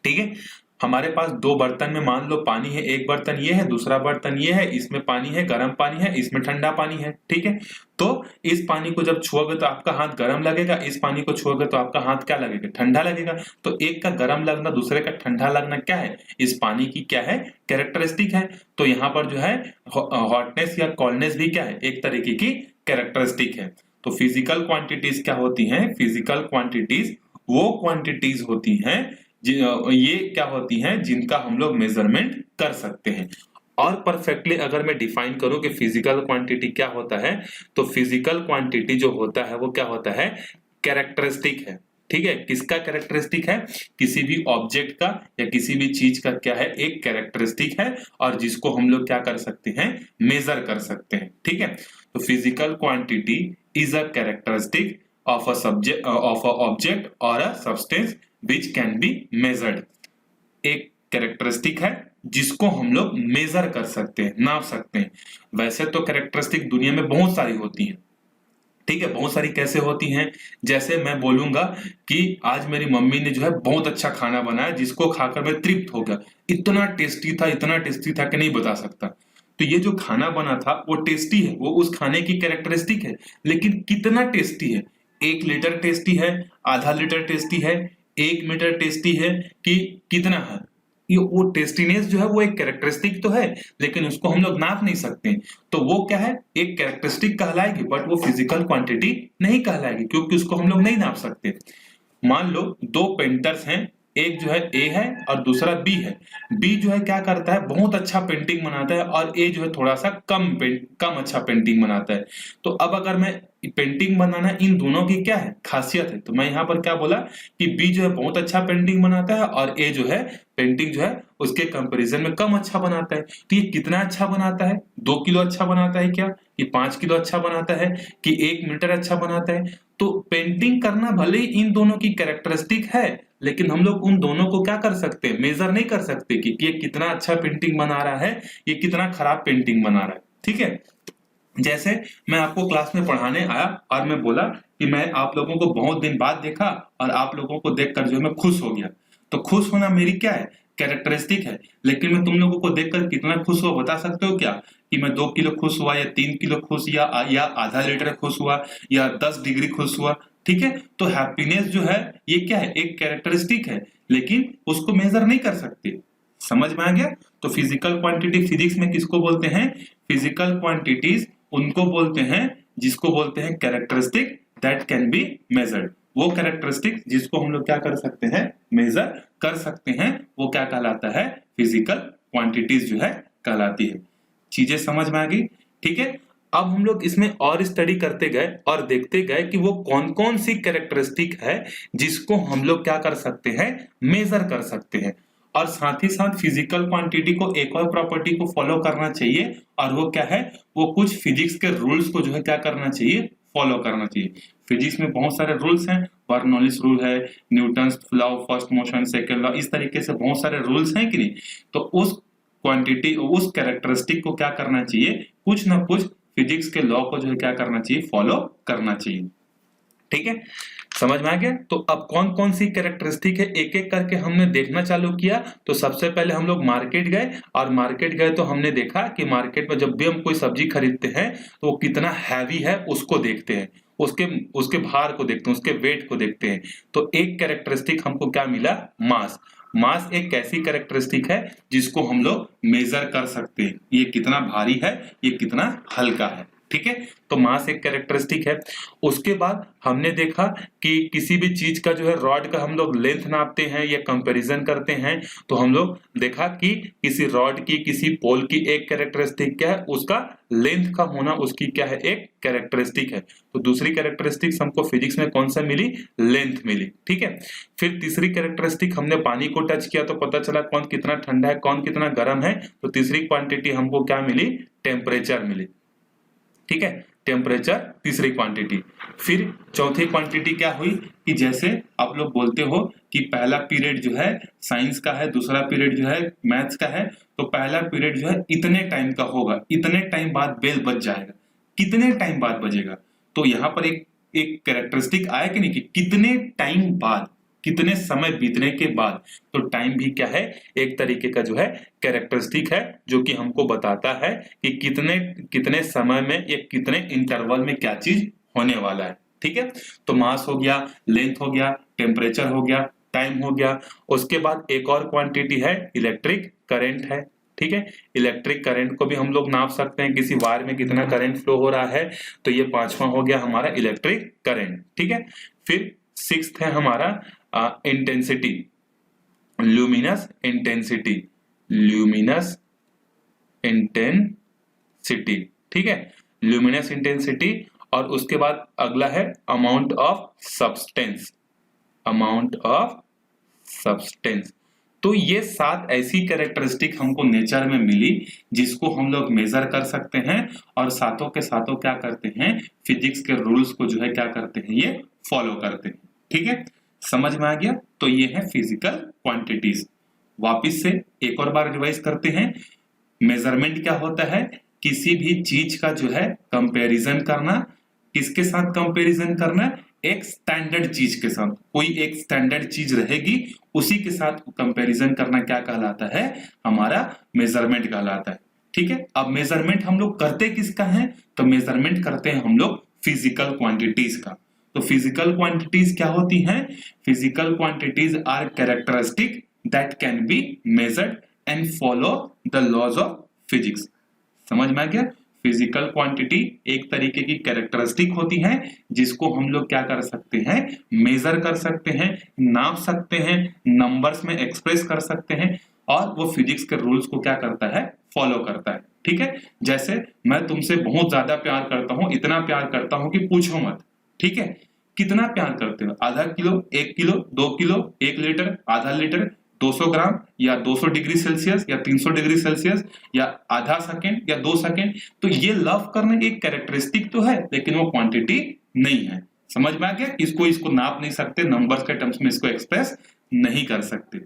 ठीक है, हमारे पास दो बर्तन में मान लो पानी है, एक बर्तन ये है, दूसरा बर्तन ये है, इसमें पानी है, गर्म पानी है, इसमें ठंडा पानी है, ठीक है। तो इस पानी को जब छुओगे तो आपका हाथ गर्म लगेगा, इस पानी को छुओगे तो आपका हाथ क्या लगेगा, ठंडा लगेगा। तो एक का गर्म लगना, दूसरे का ठंडा लगना क्या है, इस पानी की क्या है, कैरेक्टरिस्टिक है। तो यहाँ पर जो है हॉटनेस या कोल्डनेस भी क्या है, एक तरीके की कैरेक्टरिस्टिक है। तो फिजिकल क्वांटिटीज क्या होती हैं, फिजिकल क्वांटिटीज वो क्वांटिटीज होती हैं ये क्या होती हैं जिनका हम लोग मेजरमेंट कर सकते हैं। और परफेक्टली अगर मैं डिफाइन करूं कि फिजिकल क्वांटिटी क्या होता है, तो फिजिकल क्वांटिटी जो होता है वो क्या होता है, कैरेक्टरिस्टिक है। ठीक है, किसका कैरेक्टरिस्टिक है, किसी भी ऑब्जेक्ट का या किसी भी चीज का क्या है, एक कैरेक्टरिस्टिक है, और जिसको हम लोग क्या कर सकते हैं, मेजर कर सकते हैं। ठीक है, तो physical quantity is a characteristic of a subject of a object और a substance which can be measured. एक कैरेक्टरिस्टिक है जिसको हम लोग मेजर कर सकते हैं, नाप सकते हैं। वैसे तो कैरेक्टरिस्टिक दुनिया में बहुत सारी होती हैं, ठीक है, बहुत सारी कैसे होती हैं, जैसे मैं बोलूंगा कि आज मेरी मम्मी ने जो है बहुत अच्छा खाना बनाया जिसको खाकर मैं तृप्त हो गया, इतना टेस्टी था, इतना टेस्टी था कि नहीं बता सकता। तो ये जो खाना बना था वो टेस्टी है, वो उस खाने की कैरेक्टरिस्टिक है, लेकिन कितना टेस्टी है, 1 लीटर टेस्टी है, आधा लीटर टेस्टी है, 1 मीटर टेस्टी है, कि कितना है, ये वो टेस्टीनेस जो है वो एक कैरेक्टरिस्टिक तो है, लेकिन उसको हम लोग नाप नहीं सकते। तो वो क्या है, एक कैरेक्टरिस्टिक कहलाएगी, बट वो फिजिकल क्वांटिटी नहीं कहलाएगी, क्योंकि उसको हम लोग नहीं नाप सकते। मान लो दो पेंटर्स हैं, एक जो है ए है और दूसरा बी है। बी जो है क्या करता है, बहुत अच्छा पेंटिंग बनाता है, और ए जो है थोड़ा सा कम अच्छा पेंटिंग बनाता है। तो अब अगर मैं पेंटिंग बनाना, इन दोनों की क्या है, खासियत है, तो मैं यहाँ पर क्या बोला कि बी जो है बहुत अच्छा पेंटिंग बनाता है और ए जो है पेंटिंग जो है उसके कंपैरिजन में कम अच्छा बनाता है। तो ये कितना अच्छा बनाता है, 2 किलो अच्छा बनाता है क्या, कि 5 किलो अच्छा बनाता है, कि 1 मीटर अच्छा बनाता है। तो पेंटिंग करना भले ही इन दोनों की कैरेक्टरिस्टिक है, लेकिन हम लोग उन दोनों को क्या कर सकते हैं, मेजर नहीं कर सकते कि ये कितना अच्छा पेंटिंग बना रहा है, ये कितना खराब पेंटिंग बना रहा है। ठीक है, जैसे मैं आपको क्लास में पढ़ाने आया और मैं बोला कि मैं आप लोगों को बहुत दिन बाद देखा और आप लोगों को देखकर जो है मैं खुश हो गया। तो खुश होना मेरी क्या है, कैरेक्टरिस्टिक है, लेकिन मैं तुम लोगों को देखकर कितना खुश हुआ बता सकते हो क्या, कि मैं 2 किलो खुश हुआ या 3 किलो खुश, या आधा लीटर खुश हुआ, या 10 डिग्री खुश हुआ। ठीक है, तो हैप्पीनेस जो है ये क्या है, एक कैरेक्टरिस्टिक है, लेकिन उसको मेजर नहीं कर सकते। समझ में आ गया। तो फिजिकल क्वांटिटी फिजिक्स में किसको बोलते हैं, फिजिकल क्वांटिटीज उनको बोलते हैं जिसको बोलते हैं characteristic that can be measured. वो कैरेक्टरिस्टिक जिसको हम लोग क्या कर सकते हैं, मेजर कर सकते हैं, वो क्या कहलाता है, फिजिकल क्वांटिटीज जो है कहलाती है। चीजें समझ में आ गई। ठीक है, अब हम लोग इसमें और स्टडी करते गए और देखते गए कि वो कौन कौन सी कैरेक्टरिस्टिक है जिसको हम लोग क्या कर सकते हैं, मेजर कर सकते हैं। और साथ ही साथ फिजिकल क्वांटिटी को एक और प्रॉपर्टी को फॉलो करना चाहिए, और वो क्या है, वो कुछ फिजिक्स के रूल्स को जो है क्या करना चाहिए, फॉलो करना चाहिए। फिजिक्स में बहुत सारे रूल्स हैं, बर्नौलीज रूल है, Newton's law of first motion, second law, इस तरीके से बहुत सारे रूल्स हैं कि नहीं। तो उस क्वांटिटी, उस कैरेक्टरिस्टिक को क्या करना चाहिए, कुछ ना कुछ फिजिक्स के लॉ को जो है क्या करना चाहिए, फॉलो करना चाहिए। ठीक है, समझ में आ गया। तो अब कौन कौन सी कैरेक्टरिस्टिक है एक एक करके हमने देखना चालू किया। तो सबसे पहले हम लोग मार्केट गए, और मार्केट गए तो हमने देखा कि मार्केट में जब भी हम कोई सब्जी खरीदते हैं तो वो कितना हैवी है उसको देखते हैं, उसके उसके भार को देखते हैं, उसके वेट को देखते हैं। तो एक कैरेक्टरिस्टिक हमको क्या मिला, मास। मास एक ऐसी कैरेक्टरिस्टिक है जिसको हम लोग मेजर कर सकते हैं, ये कितना भारी है, ये कितना हल्का है। ठीक है, तो मास एक कैरेक्टरिस्टिक है। उसके बाद हमने देखा कि किसी भी चीज का जो है रॉड का हम लोग लेंथ नापते हैं या कंपैरिजन करते हैं, तो हम लोग देखा कि किसी रॉड की, किसी पोल की एक कैरेक्टरिस्टिक क्या है, उसका लेंथ का होना उसकी क्या है, एक कैरेक्टरिस्टिक है। तो दूसरी कैरेक्टरिस्टिक हमको फिजिक्स में कौन सा मिली, लेंथ मिली। ठीक है, फिर तीसरी कैरेक्टरिस्टिक हमने पानी को टच किया तो पता चला कौन कितना ठंडा है, कौन कितना गर्म है। तो तीसरी क्वांटिटी हमको क्या मिली, टेम्परेचर मिली। ठीक है, टेम्परेचर तीसरी क्वांटिटी। फिर चौथी क्वांटिटी क्या हुई, कि जैसे आप लोग बोलते हो कि पहला पीरियड जो है साइंस का है, दूसरा पीरियड जो है मैथ्स का है, तो पहला पीरियड जो है इतने टाइम का होगा, इतने टाइम बाद बेल बज जाएगा, कितने टाइम बाद बजेगा। तो यहाँ पर एक एक कैरेक्टरिस्टिक आया कि नहीं, कि कितने टाइम बाद, कितने समय बीतने के बाद। तो टाइम भी क्या है, एक तरीके का जो है कैरेक्टरिस्टिक है, जो कि हमको बताता है कि कितने कितने समय में या कितने इंटरवल में क्या चीज होने वाला है। ठीक है, तो मास हो गया, लेंथ हो गया, टेम्परेचर हो गया, टाइम हो गया। उसके बाद एक और क्वांटिटी है इलेक्ट्रिक करंट है। ठीक है, इलेक्ट्रिक करंट को भी हम लोग नाप सकते हैं, किसी वायर में कितना करंट फ्लो हो रहा है। तो ये पांचवा हो गया हमारा इलेक्ट्रिक करंट। ठीक है, फिर सिक्स्थ है हमारा intensity, luminous intensity, luminous intensity. ठीक है, ल्यूमिनस इंटेंसिटी। और उसके बाद अगला है amount of substance, amount of substance. तो ये 7 ऐसी कैरेक्टरिस्टिक हमको नेचर में मिली जिसको हम लोग मेजर कर सकते हैं, और सातों के सातों क्या करते हैं, फिजिक्स के रूल्स को जो है क्या करते हैं, ये फॉलो करते हैं। ठीक है, समझ में आ गया। तो ये है फिजिकल क्वांटिटीज। वापिस से एक और बार रिवाइज करते हैं। मेजरमेंट क्या होता है, किसी भी चीज का जो है कंपैरिजन करना। किसके साथ कंपैरिजन करना, एक स्टैंडर्ड चीज के साथ। कोई एक स्टैंडर्ड चीज रहेगी, उसी के साथ कंपैरिजन करना क्या कहलाता है, हमारा मेजरमेंट कहलाता है। ठीक है, अब मेजरमेंट हम लोग करते किसका है, तो मेजरमेंट करते हैं हम लोग फिजिकल क्वांटिटीज का। तो फिजिकल क्वांटिटीज क्या होती हैं, physical quantities are characteristic that can be measured and follow the laws of physics. समझ में आ गया। फिजिकल क्वांटिटी एक तरीके की कैरेक्टरिस्टिक होती है जिसको हम लोग क्या कर सकते हैं, मेजर कर सकते हैं, नाप सकते हैं, नंबर्स में एक्सप्रेस कर सकते हैं, और वो फिजिक्स के रूल्स को क्या करता है, फॉलो करता है। ठीक है, जैसे मैं तुमसे बहुत ज्यादा प्यार करता हूं, इतना प्यार करता हूं कि पूछो मत। ठीक है, कितना प्यार करते हो, आधा किलो, 1 किलो, 2 किलो, 1 लीटर, आधा लीटर, 200 ग्राम, या 200 डिग्री सेल्सियस, या 300 डिग्री सेल्सियस, या आधा सेकेंड, या 2 सेकेंड। तो ये लव करना एक कैरेक्टरिस्टिक तो है, लेकिन वो क्वांटिटी नहीं है। समझ में आ गया, इसको नाप नहीं सकते, नंबर्स के टर्म्स में इसको एक्सप्रेस नहीं कर सकते।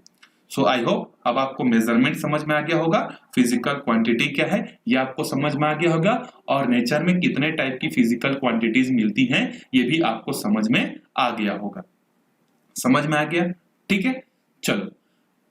सो आई होप अब आपको मेजरमेंट समझ में आ गया होगा, फिजिकल क्वांटिटी क्या है ये आपको समझ में आ गया होगा, और नेचर में कितने टाइप की फिजिकल क्वांटिटीज मिलती हैं ये भी आपको समझ में आ गया होगा। समझ में आ गया, ठीक है। चलो,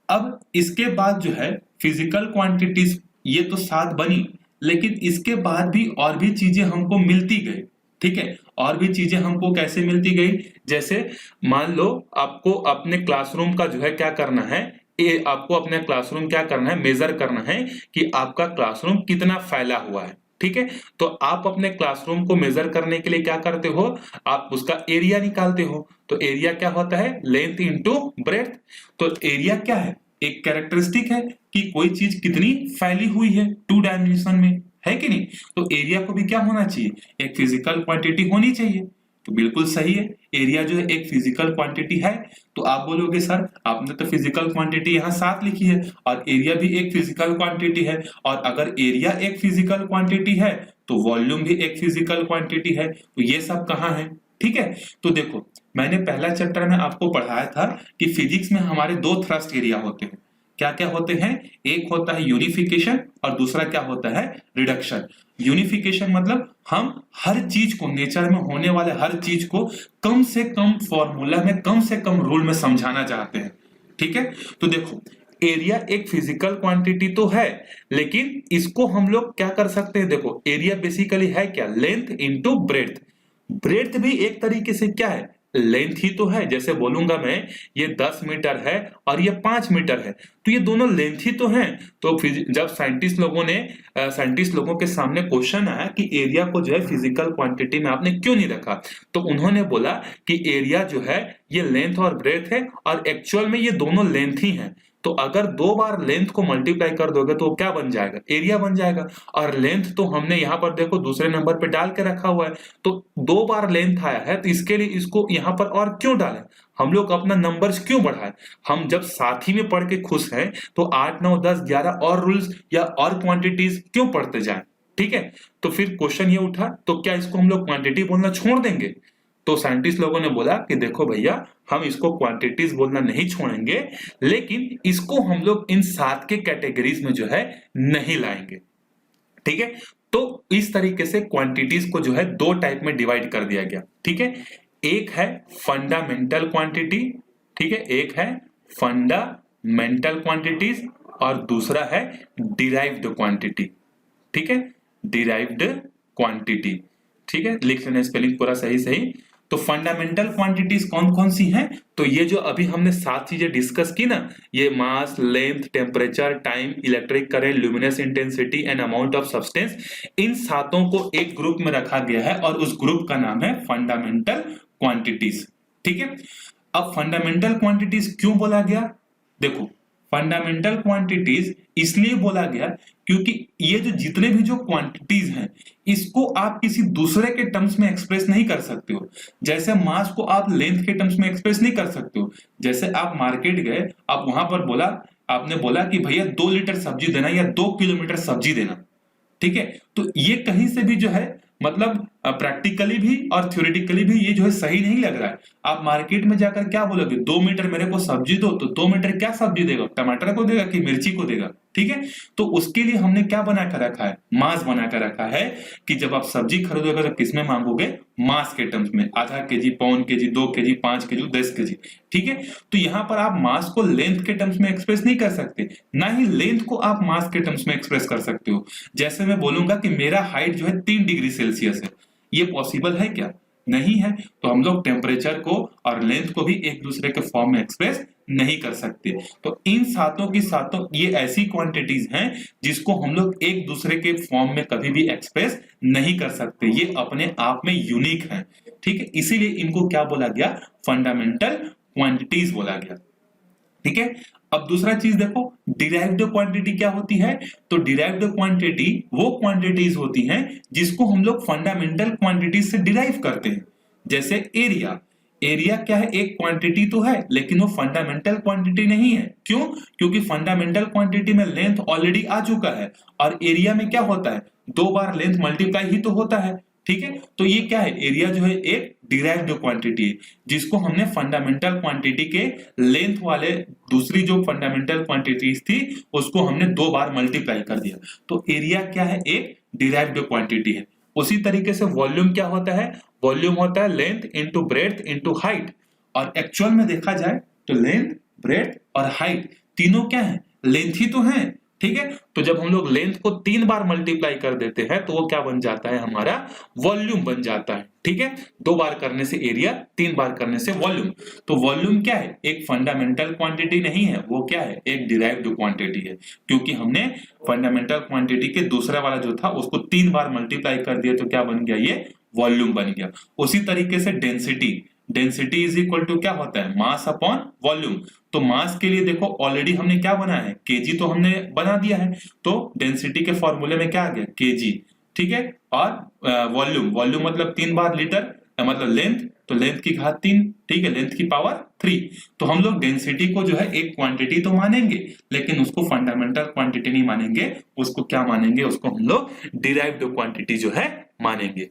अब इसके बाद जो है फिजिकल क्वांटिटीज ये तो 7 बनी, लेकिन इसके बाद भी और भी चीजें हमको मिलती गई। ठीक है, और भी चीजें हमको कैसे मिलती गई, जैसे मान लो आपको अपने क्लासरूम का जो है क्या करना है, आपको अपने क्लासरूम क्या करना है, मेजर करना है कि आपका क्लासरूम कितना फैला हुआ है। ठीक है, तो आप अपने क्लासरूम को मेजर करने के लिए क्या करते हो, आप उसका एरिया निकालते हो। तो एरिया क्या होता है, लेंथ इंटू ब्रेड्थ। तो एरिया क्या है, एक कैरेक्टरिस्टिक है कि कोई चीज कितनी फैली हुई है 2 डायमेंशन में, है कि नहीं। तो एरिया को भी क्या होना चाहिए, एक फिजिकल क्वांटिटी होनी चाहिए। तो बिल्कुल सही है, एरिया जो है एक फिजिकल क्वांटिटी है। तो आप बोलोगे सर आपने तो फिजिकल क्वांटिटी यहाँ 7 लिखी है और एरिया भी एक फिजिकल क्वांटिटी है, और अगर एरिया एक फिजिकल क्वांटिटी है तो वॉल्यूम भी एक फिजिकल क्वांटिटी है, तो ये सब कहाँ है। ठीक है, तो देखो मैंने पहला चैप्टर में आपको पढ़ाया था कि फिजिक्स में हमारे 2 थ्रस्ट एरिया होते हैं। क्या क्या होते हैं, एक होता है यूनिफिकेशन और दूसरा क्या होता है, रिडक्शन। यूनिफिकेशन मतलब हम हर चीज को, नेचर में होने वाले हर चीज को कम से कम फॉर्मूला में, कम से कम रूल में समझाना चाहते हैं। ठीक है, तो देखो एरिया एक फिजिकल क्वांटिटी तो है, लेकिन इसको हम लोग क्या कर सकते हैं, देखो एरिया बेसिकली है क्या, लेंथ इंटू ब्रेड्थ। ब्रेड्थ भी एक तरीके से क्या है, लेंथ ही तो है। जैसे बोलूंगा मैं ये 10 मीटर है और ये 5 मीटर है, तो ये दोनों लेंथ ही तो हैं। तो जब साइंटिस्ट लोगों के सामने क्वेश्चन आया कि एरिया को जो है फिजिकल क्वांटिटी में आपने क्यों नहीं रखा, तो उन्होंने बोला कि एरिया जो है ये लेंथ और ब्रेड्थ है, और एक्चुअल में ये दोनों लेंथ ही है। तो अगर 2 बार लेंथ को मल्टीप्लाई कर दोगे तो क्या बन जाएगा, एरिया बन जाएगा। और लेंथ तो हमने यहाँ पर देखो दूसरे नंबर पे डाल के रखा हुआ है, तो 2 बार लेंथ आया है, तो इसके लिए इसको यहाँ पर और क्यों डालें, हम लोग अपना नंबर्स क्यों बढ़ाएं। हम जब साथ ही में पढ़ के खुश हैं तो 8 9 10 11 और रूल्स या और क्वांटिटीज क्यों पढ़ते जाएं। ठीक है, तो फिर क्वेश्चन ये उठा, तो क्या इसको हम लोग क्वांटिटी बोलना छोड़ देंगे। तो साइंटिस्ट लोगों ने बोला कि देखो भैया हम इसको क्वांटिटीज बोलना नहीं छोड़ेंगे, लेकिन इसको हम लोग इन 7 के कैटेगरीज में जो है नहीं लाएंगे। ठीक है, तो इस तरीके से क्वांटिटीज को जो है 2 टाइप में डिवाइड कर दिया गया। ठीक है, एक है फंडामेंटल क्वांटिटी, ठीक है, एक है फंडामेंटल क्वांटिटीज और दूसरा है डिराइव्ड क्वांटिटी। ठीक है, डिराइव्ड क्वांटिटी। ठीक है, लिख लेना स्पेलिंग पूरा सही सही। तो फंडामेंटल क्वांटिटीज कौन कौन सी हैं? तो ये जो अभी हमने 7 चीजें डिस्कस की ना, ये mass, length, temperature, time, electric current, luminous intensity and amount of substance, इन सातों को एक ग्रुप में रखा गया है और उस ग्रुप का नाम है फंडामेंटल क्वांटिटीज। ठीक है, अब फंडामेंटल क्वांटिटीज क्यों बोला गया? देखो, फंडामेंटल क्वांटिटीज इसलिए बोला गया क्योंकि ये जो जितने भी जो क्वांटिटीज हैं, इसको आप किसी दूसरे के टर्म्स में एक्सप्रेस नहीं कर सकते हो। जैसे मास को आप लेंथ के टर्म्स में एक्सप्रेस नहीं कर सकते हो। जैसे आप मार्केट गए, आप वहां पर बोला, आपने बोला कि भैया 2 लीटर सब्जी देना या 2 किलोमीटर सब्जी देना। ठीक है, तो ये कहीं से भी जो है मतलब प्रैक्टिकली भी और थ्योरेटिकली भी ये जो है सही नहीं लग रहा है। आप मार्केट में जाकर क्या बोलोगे, 2 मीटर मेरे को सब्जी दो, तो 2 मीटर क्या सब्जी देगा? टमाटर को देगा कि मिर्ची को देगा? ठीक है, तो उसके लिए हमने क्या बना कर रखा है? मास बना कर रखा है कि जब आप सब्जी खरीदोगे तो किसमें मांगोगे? मास के टर्म्स में, आधा केजी, पौन केजी, 2 केजी, 5 केजी, 10 केजी। ठीक है, तो यहां पर आप मास को लेंथ के टर्म्स में एक्सप्रेस नहीं कर सकते, ना ही लेंथ को आप मास के टर्म्स में एक्सप्रेस कर सकते हो। जैसे मैं बोलूंगा कि मेरा हाइट जो है 3 डिग्री सेल्सियस है, ये पॉसिबल है क्या? नहीं है। तो हम लोग टेम्परेचर को और लेंथ को भी एक दूसरे के फॉर्म में एक्सप्रेस नहीं कर सकते। तो इन सातों की सातों ये ऐसी क्वांटिटीज हैं जिसको हम लोग एक दूसरे के फॉर्म में कभी भी एक्सप्रेस नहीं कर सकते, ये अपने आप में यूनिक है। ठीक है, इसीलिए इनको क्या बोला गया? फंडामेंटल क्वांटिटीज बोला गया। ठीक है, अब दूसरा चीज देखो, डिराइव्ड क्वांटिटी क्या होती है? तो डिराइव्ड क्वांटिटी वो क्वांटिटीज होती हैं जिसको हम लोग फंडामेंटल क्वांटिटीज से डिराइव करते हैं। जैसे एरिया, एरिया क्या है? एक क्वांटिटी तो है, लेकिन वो फंडामेंटल क्वांटिटी नहीं है। क्यों? क्योंकि फंडामेंटल क्वांटिटी में लेंथ ऑलरेडी आ चुका है और एरिया में क्या होता है? 2 बार लेंथ मल्टीप्लाई ही तो होता है। ठीक है, तो ये क्या है? एरिया जो है एक डिराइव्ड क्वांटिटी है जिसको हमने फंडामेंटल क्वांटिटी के लेंथ वाले दूसरी जो फंडामेंटल क्वांटिटीज थी उसको हमने 2 बार मल्टीप्लाई कर दिया। तो एरिया क्या है? एक डिराइव्ड क्वांटिटी है। उसी तरीके से वॉल्यूम क्या होता है? वॉल्यूम होता है length into breadth into height. और एक्चुअल में देखा जाए तो लेंथ, ब्रेड्थ और हाइट तीनों क्या है? लेंथ ही तो है। ठीक है, तो जब हम लोग लेंथ को 3 बार मल्टीप्लाई कर देते हैं तो वो क्या बन जाता है? हमारा वॉल्यूम बन जाता है। ठीक है, 2 बार करने से एरिया, 3 बार करने से वॉल्यूम। तो वॉल्यूम क्या है? एक फंडामेंटल क्वांटिटी नहीं है, वो क्या है? एक डिराइव्ड क्वांटिटी है, क्योंकि हमने फंडामेंटल क्वांटिटी के दूसरा वाला जो था उसको 3 बार मल्टीप्लाई कर दिया तो क्या बन गया? ये वॉल्यूम बन गया। उसी तरीके से density, density is equal to क्या होता है? Mass upon volume. तो मास के लिए देखो ऑलरेडी हमने क्या बनाया है? केजी तो हमने बना दिया है, तो डेंसिटी के फॉर्मूले में क्या आ गया? केजी। ठीक है, और वॉल्यूम, वॉल्यूम मतलब 3 बार लीटर, मतलब लेंथ, तो लेंथ की घात 3। ठीक है, लेंथ की पावर 3। तो हम लोग डेंसिटी को जो है एक क्वांटिटी तो मानेंगे, लेकिन उसको फंडामेंटल क्वांटिटी नहीं मानेंगे, उसको क्या मानेंगे? उसको हम लोग डिराइव्ड क्वांटिटी जो है मानेंगे।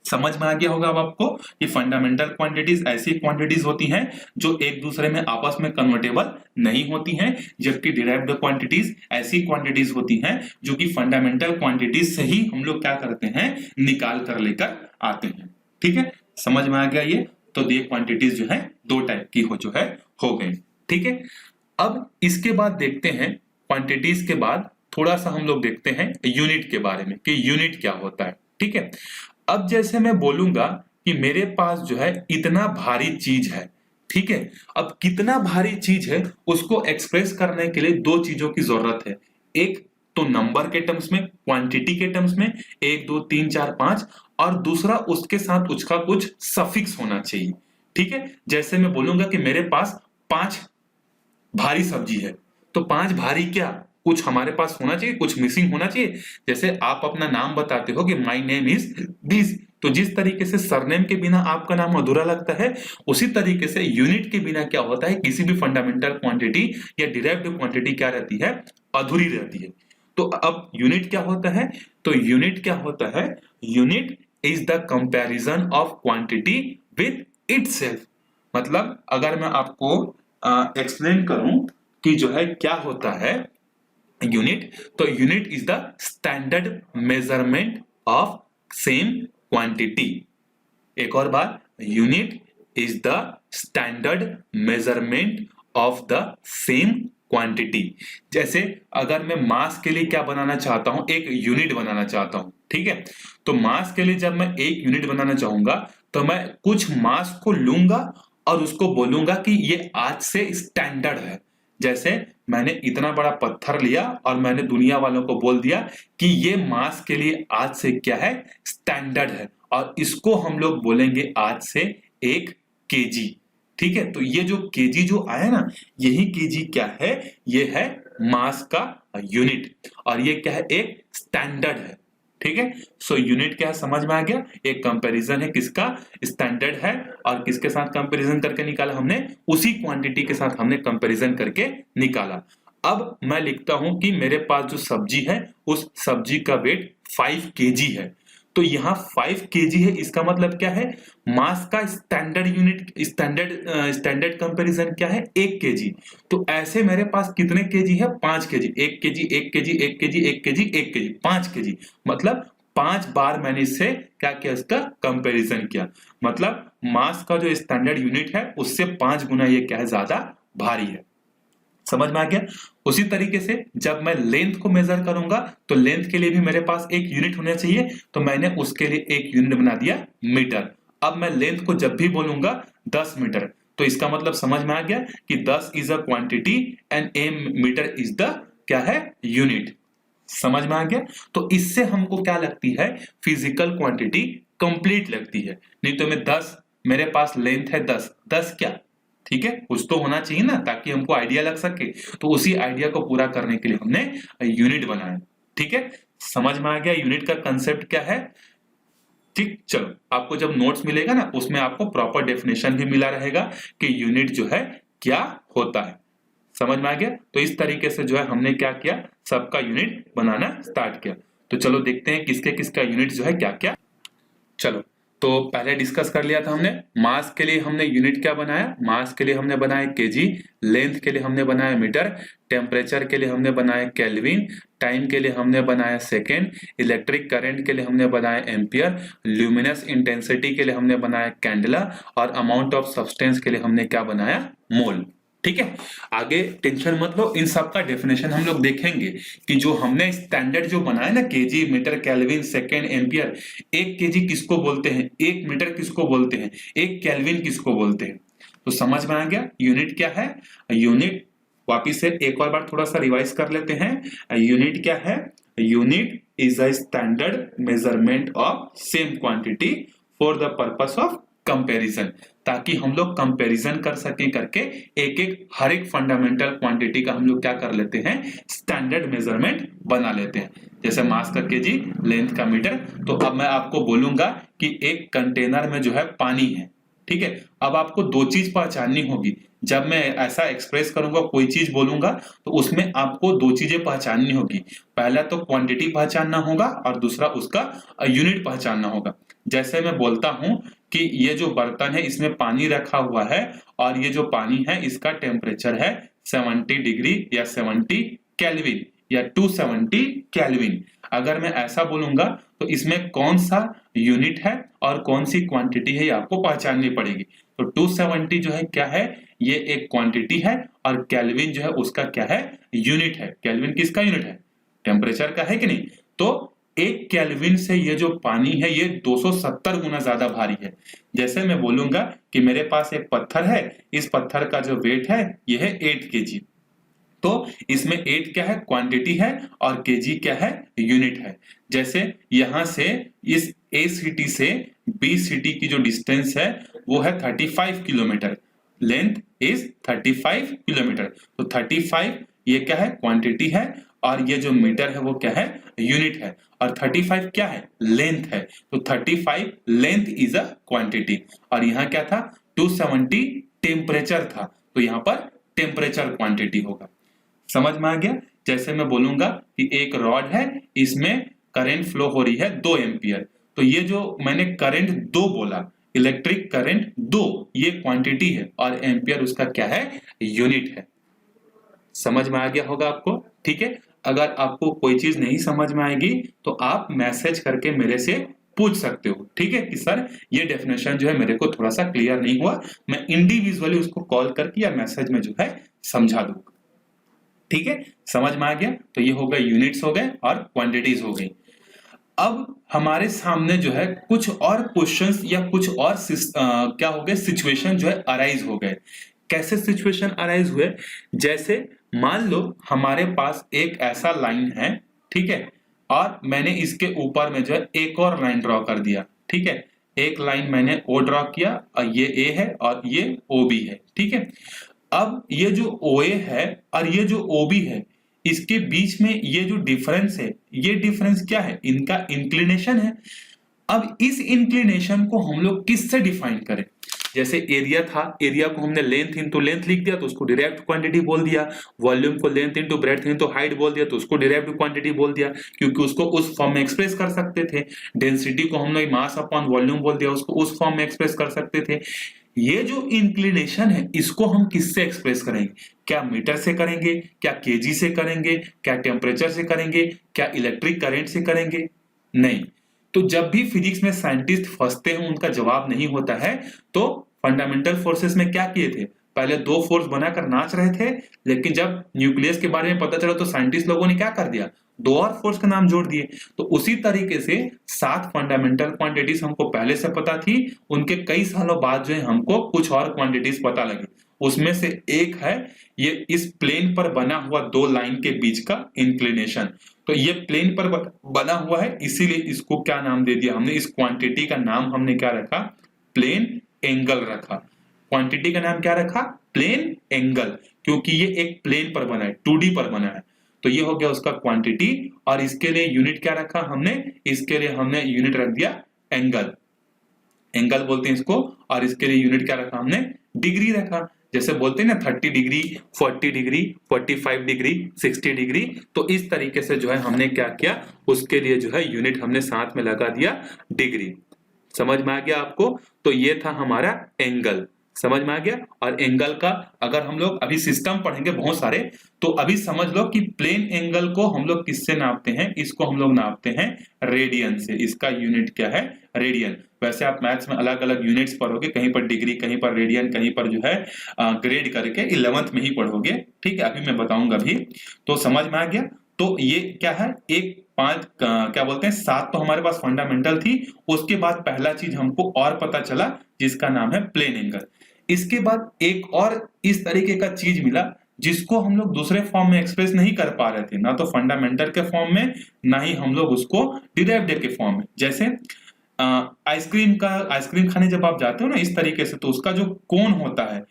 समझ में आ गया होगा अब आपको कि फंडामेंटल क्वांटिटीज ऐसी क्वांटिटीज होती हैं जो एक दूसरे में आपस में कन्वर्टेबल नहीं होती हैं, जबकि डिराइव्ड क्वांटिटीज ऐसी क्वांटिटीज होती हैं जो कि फंडामेंटल क्वांटिटीज से ही हम लोग क्या करते हैं? निकाल कर लेकर आते हैं। ठीक है, समझ में आ गया ये? तो ये क्वांटिटीज जो है 2 टाइप की हो गई। ठीक है, अब इसके बाद देखते हैं, क्वांटिटीज के बाद थोड़ा सा हम लोग देखते हैं यूनिट के बारे में कि यूनिट क्या होता है। ठीक है, अब जैसे मैं बोलूंगा कि मेरे पास जो है इतना भारी चीज है। ठीक है, अब कितना भारी चीज है उसको एक्सप्रेस करने के लिए 2 चीजों की जरूरत है। एक तो नंबर के टर्म्स में, क्वांटिटी के टर्म्स में 1 2 3 4 5, और दूसरा उसके साथ उसका कुछ सफिक्स होना चाहिए। ठीक है, जैसे मैं बोलूंगा कि मेरे पास 5 भारी सब्जी है, तो 5 भारी क्या? कुछ हमारे पास होना चाहिए, कुछ मिसिंग होना चाहिए। जैसे आप अपना नाम बताते हो कि माय नेम इज दिस, तो जिस तरीके से सरनेम के बिना आपका नाम अधूरा लगता है, उसी तरीके से यूनिट के बिना क्या होता है? किसी भी फंडामेंटल क्वांटिटी या डिराइव्ड क्वांटिटी क्या रहती है? अधूरी रहती है। तो अब यूनिट क्या होता है? तो यूनिट क्या होता है? Unit is the comparison of quantity with itself. मतलब अगर मैं आपको एक्सप्लेन करूं कि जो है क्या होता है यूनिट, तो unit is the standard measurement of same quantity. एक और बार, unit is the standard measurement of the same quantity. जैसे अगर मैं मास के लिए क्या बनाना चाहता हूं, एक यूनिट बनाना चाहता हूं, ठीक है। तो मास के लिए जब मैं एक यूनिट बनाना चाहूंगा तो मैं कुछ मास को लूंगा और उसको बोलूंगा कि ये आज से स्टैंडर्ड है। जैसे मैंने इतना बड़ा पत्थर लिया और मैंने दुनिया वालों को बोल दिया कि ये मास के लिए आज से क्या है, स्टैंडर्ड है, और इसको हम लोग बोलेंगे आज से 1 kg। ठीक है, तो ये जो केजी जो आया ना, यही केजी क्या है, ये है मास का यूनिट, और ये क्या है, एक स्टैंडर्ड है। ठीक है, सो यूनिट क्या है समझ में आ गया। एक कंपैरिजन है किसका, स्टैंडर्ड है, और किसके साथ कंपैरिजन करके निकाला हमने, उसी क्वांटिटी के साथ हमने कंपैरिजन करके निकाला। अब मैं लिखता हूं कि मेरे पास जो सब्जी है उस सब्जी का वेट 5 kg है। तो यहाँ 5 kg है, इसका मतलब क्या है, मास का स्टैंडर्ड यूनिट, स्टैंडर्ड कंपैरिजन क्या है, 1 kg। तो ऐसे मेरे पास कितने केजी है, 5 kg, 1 kg, 1 kg, 1 kg, 1 kg, 1 kg, 5 kg। मतलब 5 बार मैंने इससे क्या किया, इसका कंपैरिजन किया। मतलब मास का जो स्टैंडर्ड यूनिट है उससे 5 गुना ये क्या है, ज्यादा भारी है। समझ में आ गया। उसी तरीके से जब मैं लेंथ को मेजर करूंगा तो लेंथ के लिए भी मेरे पास एक यूनिट होना चाहिए, तो मैंने उसके लिए एक यूनिट बना दिया मीटर। अब मैं लेंथ को जब भी बोलूंगा 10 मीटर, तो इसका मतलब समझ में आ गया कि 10 is a quantity and a metre is the क्या है, यूनिट। समझ में आ गया। तो इससे हमको क्या लगती है, फिजिकल क्वांटिटी कंप्लीट लगती है। नहीं तो मैं 10, मेरे पास लेंथ है 10, 10 क्या, ठीक है, कुछ तो होना चाहिए ना ताकि हमको आइडिया लग सके। तो उसी आइडिया को पूरा करने के लिए हमने यूनिट बनाया। ठीक है, समझ में आ गया यूनिट का कंसेप्ट क्या है। ठीक, चलो आपको जब नोट्स मिलेगा ना उसमें आपको प्रॉपर डेफिनेशन भी मिला रहेगा कि यूनिट जो है क्या होता है। समझ में आ गया। तो इस तरीके से जो है हमने क्या किया, सबका यूनिट बनाना स्टार्ट किया। तो चलो देखते हैं किसके किसका यूनिट जो है क्या क्या। चलो, तो पहले डिस्कस कर लिया था हमने, मास के लिए हमने यूनिट क्या बनाया, मास के लिए हमने बनाया केजी, लेंथ के लिए हमने बनाया मीटर, टेम्परेचर के लिए हमने बनाया केल्विन, टाइम के लिए हमने बनाया सेकेंड, इलेक्ट्रिक करंट के लिए हमने बनाया एम्पियर, ल्यूमिनस इंटेंसिटी के लिए हमने बनाया कैंडला, और अमाउंट ऑफ सब्सटेंस के लिए हमने क्या बनाया, मोल। ठीक है, आगे टेंशन मत लो, इन सब का डेफिनेशन हम लोग देखेंगे कि जो हमने स्टैंडर्ड जो बनाया ना, KG, metre, kelvin, second, ampere, 1 KG किसको बोलते हैं, 1 मीटर किसको बोलते हैं, 1 केल्विन किसको बोलते हैं। तो समझ में आ गया यूनिट क्या है। यूनिट वापिस से एक और बार थोड़ा सा रिवाइज कर लेते हैं। यूनिट क्या है, unit is a standard measurement of same quantity for the purpose of comparison, ताकि हम लोग कंपैरिजन कर सकें करके एक एक हर एक फंडामेंटल क्वांटिटी का हम लोग क्या कर लेते हैं, स्टैंडर्ड मेजरमेंट बना लेते हैं। जैसे मास का केजी, लेंथ का मीटर। तो अब मैं आपको बोलूंगा कि एक कंटेनर में जो है पानी है, ठीक है। अब आपको दो चीज पहचाननी होगी। जब मैं ऐसा एक्सप्रेस करूंगा, कोई चीज बोलूंगा, तो उसमें आपको दो चीजें पहचाननी होगी। पहला तो क्वांटिटी पहचानना होगा और दूसरा उसका यूनिट पहचानना होगा। जैसे मैं बोलता हूं कि ये जो बर्तन है इसमें पानी रखा हुआ है, और ये जो पानी है इसका टेम्परेचर है 70 डिग्री या 70 केल्विन या 270 केल्विन। अगर मैं ऐसा बोलूंगा तो इसमें कौन सा यूनिट है और कौन सी क्वांटिटी है ये आपको पहचाननी पड़ेगी। तो 270 जो है क्या है, ये एक क्वांटिटी है, और केल्विन जो है उसका क्या है, यूनिट है। केल्विन किसका यूनिट है, टेम्परेचर का, है कि नहीं। तो 1 केल्विन से ये जो पानी है ये 270 गुना ज्यादा भारी है। जैसे मैं बोलूंगा कि मेरे पास एक पत्थर है, इस पत्थर का जो वेट है ये है 8 kg। तो इसमें 8 क्या है, क्वांटिटी है, और केजी क्या है, यूनिट है। जैसे यहां से इस ए सिटी से बी सिटी की जो डिस्टेंस है वो है 35 किलोमीटर। Length is 35 kilometre. तो 35 ये क्या है, क्वांटिटी है, और ये जो मीटर है वो क्या है, यूनिट है, और 35 क्या है, लेंथ है। तो 35 लेंथ इज अ क्वांटिटी, और यहाँ क्या था, 270 टेम्परेचर था, तो यहाँ पर टेम्परेचर क्वांटिटी होगा। समझ में आ गया। जैसे मैं बोलूंगा कि एक रॉड है, इसमें करंट फ्लो हो रही है 2 एम्पियर। तो ये जो मैंने करंट 2 बोला, इलेक्ट्रिक करंट 2, ये क्वांटिटी है, और एम्पियर उसका क्या है, यूनिट है। समझ में आ गया होगा आपको। ठीक है, अगर आपको कोई चीज नहीं समझ में आएगी तो आप मैसेज करके मेरे से पूछ सकते हो, ठीक है, कि सर ये डेफिनेशन जो है मेरे को थोड़ा सा क्लियर नहीं हुआ, मैं इंडिविजुअली उसको कॉल करके या मैसेज में जो है समझा दूंगा। ठीक है, समझ में आ गया। तो ये हो गए यूनिट्स हो गए और क्वांटिटीज हो गई। अब हमारे सामने जो है कुछ और क्वेश्चंस या कुछ और क्या हो गए, सिचुएशन जो है अराइज हो गए। कैसे सिचुएशन अराइज हुए, जैसे मान लो हमारे पास एक ऐसा लाइन है, ठीक है, और मैंने इसके ऊपर में जो है एक और लाइन ड्रॉ कर दिया, ठीक है, एक लाइन मैंने ओ ड्रॉ किया और ये ए है और ये ओ बी है, ठीक है। अब ये जो ओ ए है और ये जो ओ बी है, इसके बीच में ये जो डिफरेंस है, ये डिफरेंस क्या है, इनका इंक्लिनेशन है। अब इस इंक्लिनेशन को हम लोग किससे डिफाइन करें, जैसे एरिया था, एरिया को हमने लेंथ इनटू लेंथ लिख दिया तो उसको डायरेक्ट क्वांटिटी बोल दिया, वॉल्यूम को length into breadth into height बोल दिया तो उसको डायरेक्ट क्वांटिटी बोल दिया, क्योंकि उसको उस फॉर्म में एक्सप्रेस कर सकते थे। डेंसिटी को हमने मास अपॉन वॉल्यूम बोल दिया, उसको उस फॉर्म में एक्सप्रेस कर सकते थे। ये जो इंक्लिनेशन है इसको हम किससे एक्सप्रेस करेंगे, क्या मीटर से करेंगे, क्या केजी से करेंगे, क्या टेम्परेचर से करेंगे, क्या इलेक्ट्रिक करंट से करेंगे, नहीं। तो जब भी फिजिक्स में साइंटिस्ट फंसते हैं, उनका जवाब नहीं होता है, तो फंडामेंटल फोर्सेस में क्या किए थे, पहले दो फोर्स बनाकर नाच रहे थे, लेकिन जब न्यूक्लियस के बारे में पता चला तो साइंटिस्ट लोगों ने क्या कर दिया, दो और फोर्स का नाम जोड़ दिए। तो उसी तरीके से 7 फंडामेंटल क्वांटिटीज हमको पहले से पता थी, उनके कई सालों बाद जो है हमको कुछ और क्वांटिटीज पता लगी। उसमें से एक है ये इस प्लेन पर बना हुआ दो लाइन के बीच का इंक्लिनेशन। तो ये प्लेन पर बना हुआ है, इसीलिए इसको क्या नाम दे दिया हमने, इस क्वांटिटी का नाम हमने क्या रखा, प्लेन एंगल रखा। क्वांटिटी का नाम क्या रखा, प्लेन एंगल, क्योंकि ये एक प्लेन पर बना है, 2D पर बना है। तो ये हो गया उसका क्वांटिटी, और इसके लिए यूनिट क्या रखा हमने, इसके लिए हमने यूनिट रख दिया एंगल, एंगल बोलते हैं इसको, और इसके लिए यूनिट क्या रखा हमने, डिग्री रखा। जैसे बोलते हैं ना 30 डिग्री, 40 डिग्री, 45 डिग्री, 60 डिग्री, तो इस तरीके से जो है हमने क्या किया, उसके लिए जो है यूनिट हमने साथ में लगा दिया डिग्री। समझ में आ गया आपको। तो ये था हमारा एंगल, समझ में आ गया। और एंगल का अगर हम लोग अभी सिस्टम पढ़ेंगे बहुत सारे, तो अभी समझ लो कि प्लेन एंगल को हम लोग किससे नापते हैं, इसको हम लोग नापते हैं रेडियन से। इसका यूनिट क्या है, रेडियन। वैसे आप मैथ्स में अलग अलग यूनिट्स पढ़ोगे, कहीं पर डिग्री, कहीं पर रेडियन, कहीं पर जो है ग्रेड करके 11th में ही पढ़ोगे, ठीक है, अभी मैं बताऊंगा भी। तो समझ में आ गया। तो ये क्या है, एक 5 क्या बोलते हैं 7 तो हमारे पास फंडामेंटल थी, उसके बाद पहला चीज हमको और पता चला जिसका नाम है प्लेन एंगल। इसके बाद एक और इस तरीके का चीज मिला जिसको हम लोग दूसरे फॉर्म में एक्सप्रेस नहीं कर पा रहे थे, ना तो फंडामेंटल के फॉर्म में, ना ही हम लोग उसको डिराइव्ड के फॉर्म में। जैसे आइसक्रीम खाने जब आप जाते हो ना इस तरीके से, तो उसका जो कोन होता है,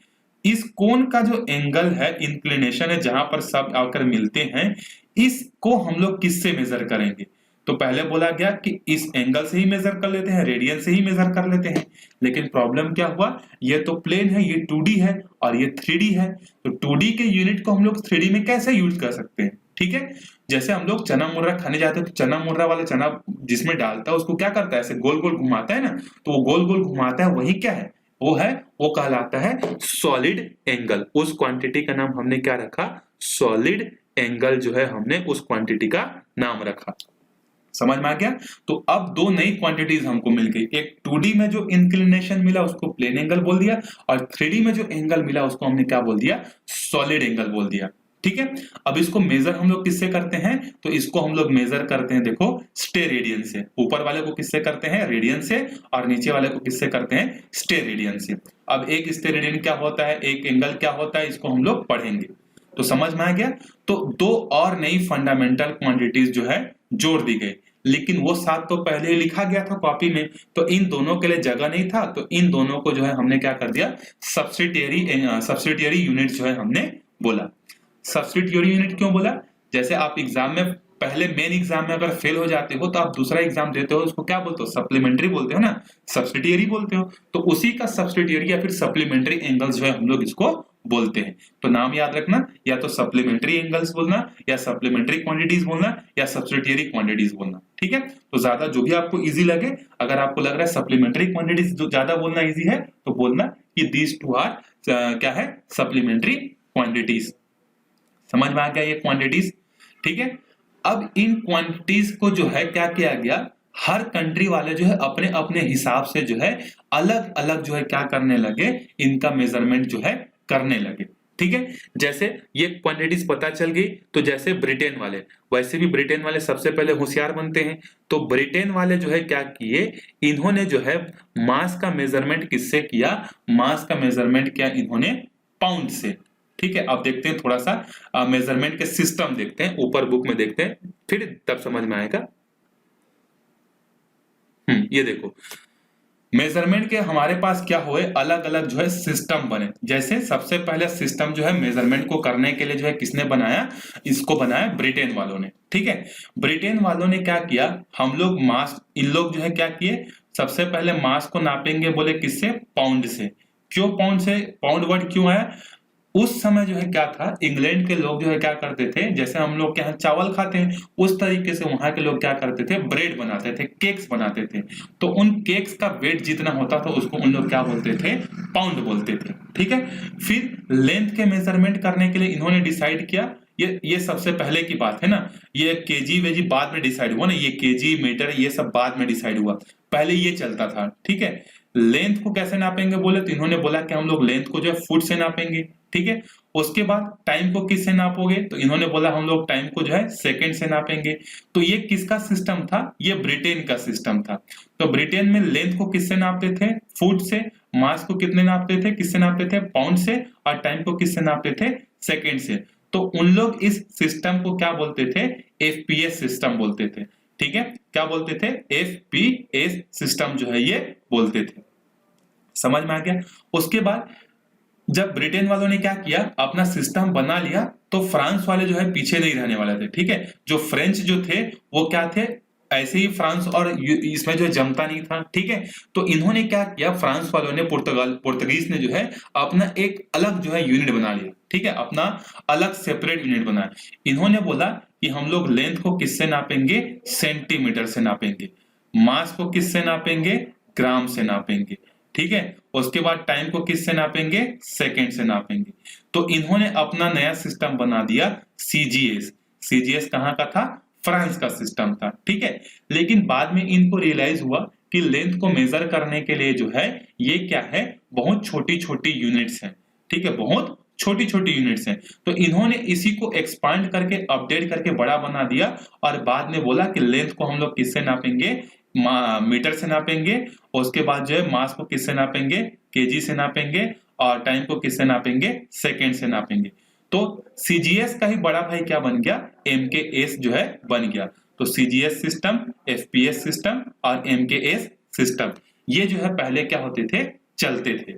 इस कोन का जो एंगल है, इंक्लिनेशन है, जहां पर सब आकर मिलते हैं, इसको हम लोग किससे मेजर करेंगे। तो पहले बोला गया कि इस एंगल से ही मेजर कर लेते हैं, रेडियन से ही मेजर कर लेते हैं, लेकिन प्रॉब्लम क्या हुआ, ये तो प्लेन है, ये 2D है और ये 3D है। तो 2D के यूनिट को हम लोग 3D में कैसे यूज कर सकते हैं, ठीक है। जैसे हम लोग चना मुर्रा खाने जाते हैं, तो चना मुर्रा वाला चना जिसमें डालता है उसको क्या करता है, ऐसे गोल गोल घुमाता है ना, तो वो गोल गोल घुमाता है, वही क्या है, वो कहलाता है सॉलिड एंगल। उस क्वांटिटी का नाम हमने क्या रखा, सॉलिड एंगल जो है हमने उस क्वांटिटी का नाम रखा। समझ में आ गया। तो अब दो नई क्वांटिटीज हमको मिल गई, एक 2D में जो इंक्लिनेशन मिला उसको प्लेन एंगल बोल दिया, और 3D में जो एंगल मिला उसको हमने क्या बोल दिया, सॉलिड एंगल बोल दिया, ठीक है। अब इसको मेजर हम लोग किससे करते हैं, तो इसको हम लोग मेजर करते हैं, देखो स्टेरेडियन से। ऊपर वाले को किससे करते हैं, रेडियन से, और नीचे वाले को किससे करते हैं, स्टेरेडियन से। अब एक स्टेरेडियन क्या होता है, एक एंगल क्या होता है, इसको हम लोग पढ़ेंगे। तो समझ में आ गया। तो दो और नई फंडामेंटल क्वांटिटीज जो है जोड़ दी गई, लेकिन वो 7 तो पहले ही लिखा गया था कॉपी में, तो इन दोनों के लिए जगह नहीं था, तो इन दोनों को जो है हमने क्या कर दिया, सब्सिडियरी यूनिट जो है हमने बोला। सब्सिडियरी यूनिट क्यों बोला, जैसे आप एग्जाम में पहले मेन एग्जाम में अगर फेल हो जाते हो तो आप दूसरा एग्जाम देते हो, उसको क्या बोलते हो, सप्लीमेंट्री बोलते हो ना, सब्सिडियरी बोलते हो। तो उसी का सब्सिडियरी या फिर सप्लीमेंट्री एंगल्स जो है हम लोग इसको बोलते हैं। तो नाम याद रखना, या तो सप्लीमेंट्री एंगल्स बोलना, या सप्लीमेंट्री क्वांटिटीज बोलना, या सब्सिडियरी क्वांटिटीज बोलना, ठीक है। तो ज्यादा जो भी आपको इजी लगे, अगर आपको लग रहा है सप्लीमेंट्री क्वांटिटीज जो ज्यादा बोलना इजी है, तो बोलना कि दीज टू आर क्या है, सप्लीमेंट्री क्वांटिटीज। समझ में आ गया ये क्वांटिटीज, ठीक है। अब इन क्वांटिटीज को जो है क्या किया गया, हर कंट्री वाले जो है अपने अपने हिसाब से जो है अलग अलग जो है क्या करने लगे, इनका मेजरमेंट जो है करने लगे। ठीक है, जैसे ये क्वांटिटीज पता चल गई, तो जैसे ब्रिटेन वाले, वैसे भी ब्रिटेन वाले सबसे पहले होशियार बनते हैं। तो ब्रिटेन वाले जो है क्या किए, इन्होंने जो है मास का मेजरमेंट किससे किया, मास का मेजरमेंट किया इन्होंने पाउंड से। ठीक है, अब देखते हैं थोड़ा सा मेजरमेंट के सिस्टम देखते हैं, ऊपर बुक में देखते हैं, फिर तब समझ में आएगा। ये देखो मेजरमेंट के हमारे पास क्या हुए, अलग अलग जो है सिस्टम बने। जैसे सबसे पहले सिस्टम जो है मेजरमेंट को करने के लिए जो है किसने बनाया, इसको बनाया ब्रिटेन वालों ने। ठीक है, ब्रिटेन वालों ने क्या किया, हम लोग मास, इन लोग जो है क्या किए, सबसे पहले मास को नापेंगे, बोले किससे, पाउंड से। क्यों पाउंड से, पाउंड वर्ड क्यों आया, उस समय जो है क्या था, इंग्लैंड के लोग जो है क्या करते थे, जैसे हम लोग के यहाँ चावल खाते हैं उस तरीके से वहां के लोग क्या करते थे, ब्रेड बनाते थे, केक्स बनाते थे। तो उन केक्स का वेट जितना होता था उसको उन लोग क्या बोलते थे, पाउंड बोलते थे। ठीक है, फिर लेंथ के मेजरमेंट करने के लिए इन्होंने डिसाइड किया, ये सबसे पहले की बात है ना, ये केजी वेजी बाद में डिसाइड हुआ ना, ये केजी मीटर ये सब बाद में डिसाइड हुआ, पहले ये चलता था। ठीक है, लेंथ को कैसे नापेंगे बोले, तो इन्होंने बोला कि हम लोग लेंथ को जो है फुट से नापेंगे। ठीक है, उसके बाद टाइम को किससे नापोगे, तो इन्होंने बोला हम लोग टाइम को जो है सेकंड से नापेंगे। तो ये किसका सिस्टम था, ये ब्रिटेन का सिस्टम था। तो ब्रिटेन में लेंथ को किससे नापते थे, फुट से, मास को कितने नापते थे, किससे नापते थे, पाउंड से, और टाइम को किससे नापते थे, सेकंड से। तो उन लोग इस सिस्टम को क्या बोलते थे, एफपीएस सिस्टम बोलते थे। ठीक है, क्या बोलते थे, एफपीएस सिस्टम जो है ये बोलते थे। समझ में आ गया। उसके बाद जब ब्रिटेन वालों ने क्या किया, अपना सिस्टम बना लिया, तो फ्रांस वाले जो है पीछे नहीं रहने वाले थे। ठीक है, जो फ्रेंच जो थे वो क्या थे, ऐसे ही फ्रांस और इसमें जो जमता नहीं था। ठीक है, तो इन्होंने क्या किया, फ्रांस वालों ने, पुर्तगाल ने जो है अपना एक अलग जो है यूनिट बना लिया। ठीक है, अपना अलग सेपरेट यूनिट बनाया। इन्होंने बोला कि हम लोग लेंथ को किससे नापेंगे, सेंटीमीटर से नापेंगे, मास को किससे नापेंगे, ग्राम से नापेंगे। ठीक है, उसके बाद टाइम को किससे नापेंगे, सेकंड से नापेंगे। तो इन्होंने अपना नया सिस्टम बना दिया सीजीएस। सीजीएस कहाँ का था, फ्रांस का सिस्टम था। ठीक है, लेकिन बाद में इनको रियलाइज हुआ कि लेंथ को मेजर करने के लिए जो है ये क्या है, बहुत छोटी छोटी यूनिट्स हैं। ठीक है, बहुत छोटी छोटी यूनिट्स हैं। तो इन्होंने इसी को एक्सपांड करके, अपडेट करके बड़ा बना दिया, और बाद में बोला कि लेंथ को हम लोग किससे नापेंगे, मीटर से नापेंगे। उसके बाद जो है मास को किससे नापेंगे, केजी से नापेंगे, और टाइम को किससे नापेंगे, सेकंड से नापेंगे। तो सीजीएस का ही बड़ा भाई क्या बन गया, एमकेएस जो है बन गया। तो सीजीएस सिस्टम, एफपीएस सिस्टम और एमकेएस सिस्टम, ये जो है पहले क्या होते थे, चलते थे।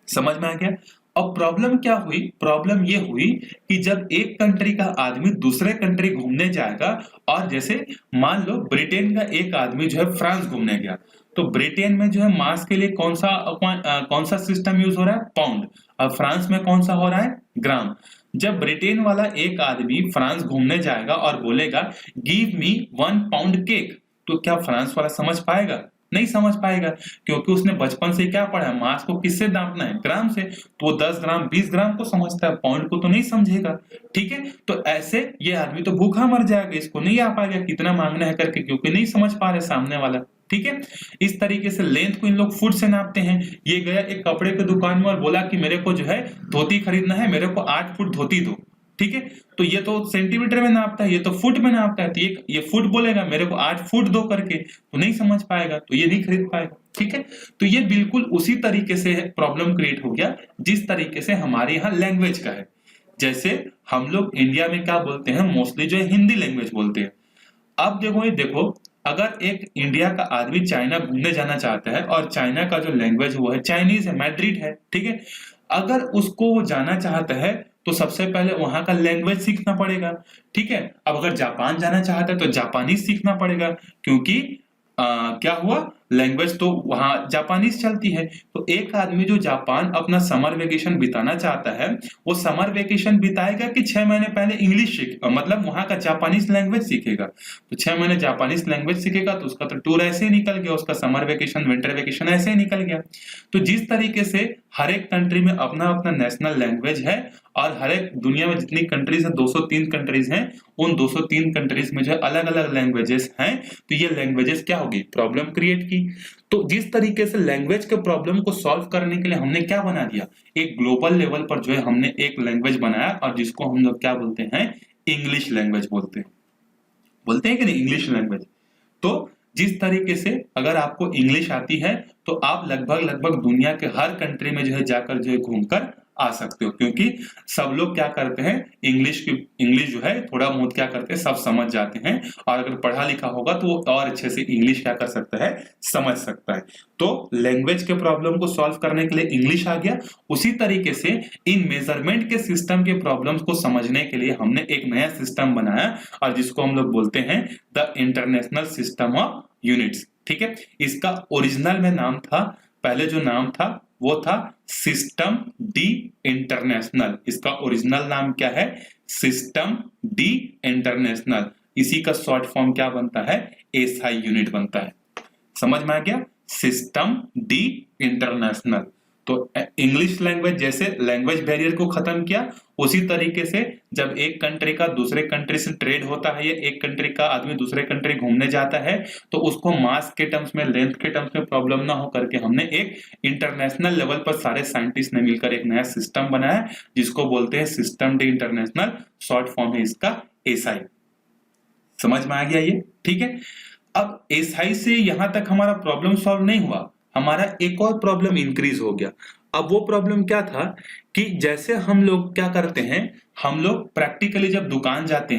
समझ में आ गया। अब प्रॉब्लम क्या हुई, प्रॉब्लम ये हुई कि जब एक कंट्री का आदमी दूसरे कंट्री घूमने जाएगा, और जैसे मान लो ब्रिटेन का एक आदमी जो है फ्रांस घूमने गया, तो ब्रिटेन में जो है मास के लिए कौन सा सिस्टम यूज हो रहा है, पाउंड। अब फ्रांस में कौन सा हो रहा है, ग्राम। जब ब्रिटेन वाला एक आदमी फ्रांस घूमने जाएगा और बोलेगा गिव मी 1 पाउंड केक, तो क्या फ्रांस वाला समझ पाएगा, नहीं समझ पाएगा, क्योंकि उसने बचपन से क्या पढ़ा है, मास को किससे नापना है, ग्राम से। तो वो 10 ग्राम 20 ग्राम को समझता है, पाउंड को तो नहीं समझेगा। ठीक है, तो ऐसे ये आदमी तो भूखा मर जाएगा, इसको नहीं आ पाएगा कितना मांगना है करके, क्योंकि नहीं समझ पा रहे सामने वाला। ठीक है, इस तरीके से लेंथ को इन लोग फुट से नापते हैं। ये गया एक कपड़े की दुकान में और बोला कि मेरे को जो है धोती खरीदना है, मेरे को 8 फुट धोती दो। ठीक है, तो ये तो सेंटीमीटर में नापता है, ये तो फुट में नापता है, तो ये फुट बोलेगा मेरे को 8 फुट दो करके, तो नहीं समझ पाएगा, तो ये नहीं खरीद पाएगा। ठीक है, तो ये बिल्कुल उसी तरीके से प्रॉब्लम क्रिएट हो गया जिस तरीके से हमारे यहाँ लैंग्वेज का है। जैसे हम लोग इंडिया में क्या बोलते हैं, मोस्टली जो है हिंदी लैंग्वेज बोलते हैं। अब देखो अगर एक इंडिया का आदमी चाइना घूमने जाना चाहता है, और चाइना का जो लैंग्वेज वो है चाइनीज है, मैड्रिड है। ठीक है, अगर उसको वो जाना चाहता है तो सबसे पहले वहां का लैंग्वेज सीखना पड़ेगा। ठीक है, अब अगर जापान जाना चाहता है तो जापानीज सीखना पड़ेगा, क्योंकि क्या हुआ, लैंग्वेज तो वहां जापानीज चलती है। तो एक आदमी जो जापान अपना समर वेकेशन बिताना चाहता है, वो समर वेकेशन बिताएगा कि 6 महीने पहले इंग्लिश मतलब वहां का जापानीज लैंग्वेज सीखेगा। तो 6 महीने जापानीज लैंग्वेज सीखेगा तो उसका तो टूर ऐसे ही निकल गया, उसका समर वेकेशन, विंटर वेकेशन ऐसे ही निकल गया। तो जिस तरीके से हर एक कंट्री में अपना अपना नेशनल लैंग्वेज है, और हर एक दुनिया में जितनी कंट्रीज है 203 कंट्रीज हैं, उन 203 कंट्रीज में जो है अलग अलग लैंग्वेजेस हैं, तो ये लैंग्वेजेस क्या होगी, प्रॉब्लम क्रिएट की। तो जिस तरीके से लैंग्वेज के प्रॉब्लम को सॉल्व करने के लिए हमने क्या बना दिया, एक ग्लोबल लेवल पर जो है हमने एक लैंग्वेज बनाया, और जिसको हम लोग क्या बोलते हैं, इंग्लिश लैंग्वेज बोलते हैं कि नहीं, इंग्लिश लैंग्वेज। तो जिस तरीके से अगर आपको इंग्लिश आती है तो आप लगभग दुनिया के हर कंट्री में जो है जाकर जो है घूमकर आ सकते हो, क्योंकि सब लोग क्या करते हैं, इंग्लिश जो है थोड़ा बहुत क्या करते हैं, सब समझ जाते हैं, और अगर पढ़ा लिखा होगा तो वो और अच्छे से इंग्लिश क्या कर सकता है, समझ सकता है। तो लैंग्वेज के प्रॉब्लम को सॉल्व करने के लिए इंग्लिश आ गया। उसी तरीके से इन मेजरमेंट के सिस्टम के प्रॉब्लम्स को समझने के लिए हमने एक नया सिस्टम बनाया, और जिसको हम लोग बोलते हैं the international system of units. ठीक है, इसका ओरिजिनल में नाम था, पहले जो नाम था वो था सिस्टम डी इंटरनेशनल। इसका ओरिजिनल नाम क्या है, सिस्टम डी इंटरनेशनल। इसी का शॉर्ट फॉर्म क्या बनता है, एसआई यूनिट बनता है। समझ में आ गया, सिस्टम डी इंटरनेशनल। तो इंग्लिश लैंग्वेज जैसे लैंग्वेज बैरियर को खत्म किया, उसी तरीके से जब एक कंट्री का दूसरे कंट्री से ट्रेड होता है, या एक कंट्री का आदमी दूसरे कंट्री घूमने जाता है, तो उसको मास के टर्म्स में, लेंथ के टर्म्स में प्रॉब्लम ना हो करके हमने एक इंटरनेशनल लेवल पर सारे साइंटिस्ट ने मिलकर एक नया सिस्टम बनाया, जिसको बोलते हैं system D international. Short form है इसका एसआई। समझ में आ गया ये, ठीक है। अब एसआई से यहां तक हमारा प्रॉब्लम सॉल्व नहीं हुआ, हमारा एक और प्रॉब्लम इंक्रीज हो गया। अब वो प्रॉब्लम क्या था कि जैसे हम लोग क्या करते हैं, हम लोग प्रैक्टिकली जब दुकान जाते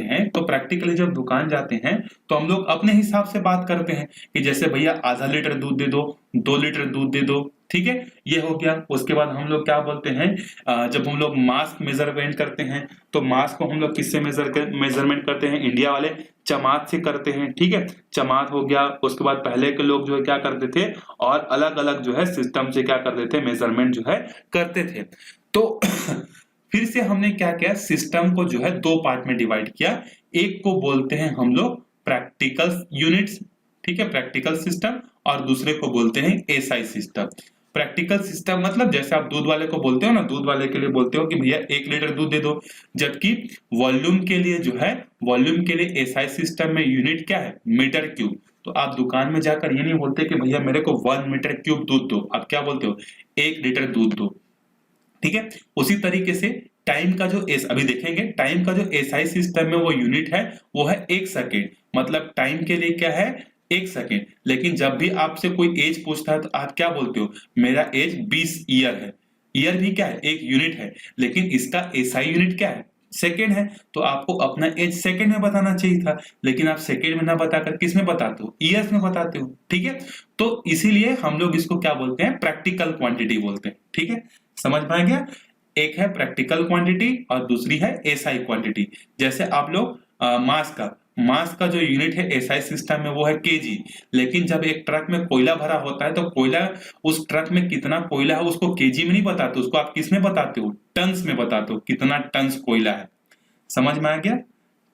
हैं, तो हम लोग अपने हिसाब से बात करते हैं कि जैसे भैया आधा लीटर दूध दे दो, 2 लीटर दूध दे दो, ठीक है, ये हो गया। उसके बाद हम लोग क्या बोलते हैं, जब हम लोग मास मेजरमेंट करते हैं, तो मास को हम लोग किससे मेजरमेंट करते हैं, इंडिया वाले चमात से करते हैं, ठीक है, चमात हो गया। उसके बाद पहले के लोग जो है क्या करते थे, और अलग अलग जो है सिस्टम से क्या करते थे, मेजरमेंट जो है करते थे। तो फिर से हमने क्या किया, सिस्टम को जो है 2 पार्ट में डिवाइड किया। एक को बोलते हैं हम लोग प्रैक्टिकल यूनिट्स, ठीक है, प्रैक्टिकल सिस्टम, और दूसरे को बोलते हैं एसआई सिस्टम। प्रैक्टिकल सिस्टम मतलब जैसे आप दूध वाले को बोलते हो ना, दूध वाले के लिए बोलते हो कि भैया 1 लीटर दूध दे दो, जबकि वॉल्यूम के लिए जो है, वॉल्यूम के लिए एसआई सिस्टम में यूनिट क्या है, मीटर क्यूब। तो आप दुकान में जाकर ये नहीं बोलते कि भैया मेरे को 1 मीटर क्यूब दूध दो, आप क्या बोलते हो, 1 लीटर दूध दो, ठीक है। उसी तरीके से टाइम का जो अभी देखेंगे, टाइम का जो एसआई सिस्टम में वो यूनिट है, वो है 1 सेकेंड। मतलब टाइम के लिए क्या है, 1 सेकेंड। लेकिन जब भी आपसे कोई एज पूछता है तो आप क्या बोलते हो, मेरा एज 20 ईयर है। ईयर भी क्या है, एक यूनिट है, लेकिन इसका एसआई यूनिट क्या है, सेकेंड है। तो आपको अपना एज सेकेंड में बताना चाहिए था, लेकिन आप सेकेंड में ना बताकर किस में बताते हो, ईयर्स में बताते हो, ठीक है। तो इसीलिए हम लोग इसको क्या बोलते हैं, प्रैक्टिकल क्वांटिटी बोलते हैं, ठीक है। समझ में आ गया, एक है प्रैक्टिकल क्वांटिटी और दूसरी है एसआई क्वांटिटी। जैसे आप लोग मास का जो यूनिट है एसआई सिस्टम में वो है केजी, लेकिन जब एक ट्रक में कोयला भरा होता है तो कोयला, उस ट्रक में कितना कोयला है उसको केजी में नहीं बताते, उसको आप किस में बताते हो, टन्स में बताते हो, कितना टन्स कोयला है। समझ में आ गया,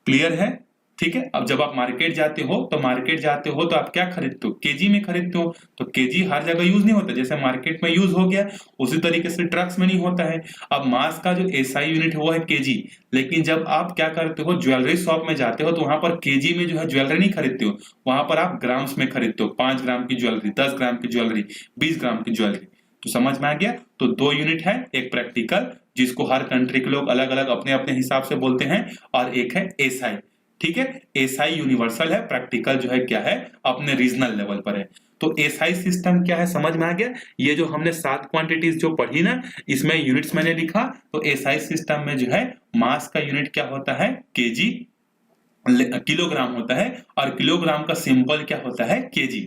क्लियर है, ठीक है। अब जब आप मार्केट जाते हो तो आप क्या खरीदते हो, केजी में खरीदते हो। तो केजी हर जगह यूज नहीं होता, जैसे मार्केट में यूज हो गया उसी तरीके से ट्रक्स में नहीं होता है। अब मास का जो एसआई यूनिट है वो है केजी, लेकिन जब आप क्या करते हो, ज्वेलरी शॉप में जाते हो तो वहां पर केजी में जो है ज्वेलरी नहीं खरीदते हो, वहां पर आप ग्राम्स में खरीदते हो। 5 ग्राम की ज्वेलरी, 10 ग्राम की ज्वेलरी, 20 ग्राम की ज्वेलरी। तो समझ में आ गया। तो 2 यूनिट है, एक प्रैक्टिकल जिसको हर कंट्री के लोग अलग अलग अपने अपने हिसाब से बोलते हैं, और एक है एसआई, ठीक है। एसआई यूनिवर्सल है, प्रैक्टिकल जो है क्या है, अपने रीजनल लेवल पर है। तो एसआई सिस्टम क्या है, समझ में आ गया। ये जो हमने 7 क्वांटिटीज जो पढ़ी ना, इसमें यूनिट्स मैंने लिखा। तो एसआई सिस्टम में जो है मास का यूनिट क्या होता है, केजी, किलोग्राम होता है, और किलोग्राम का सिंबल क्या होता है, केजी।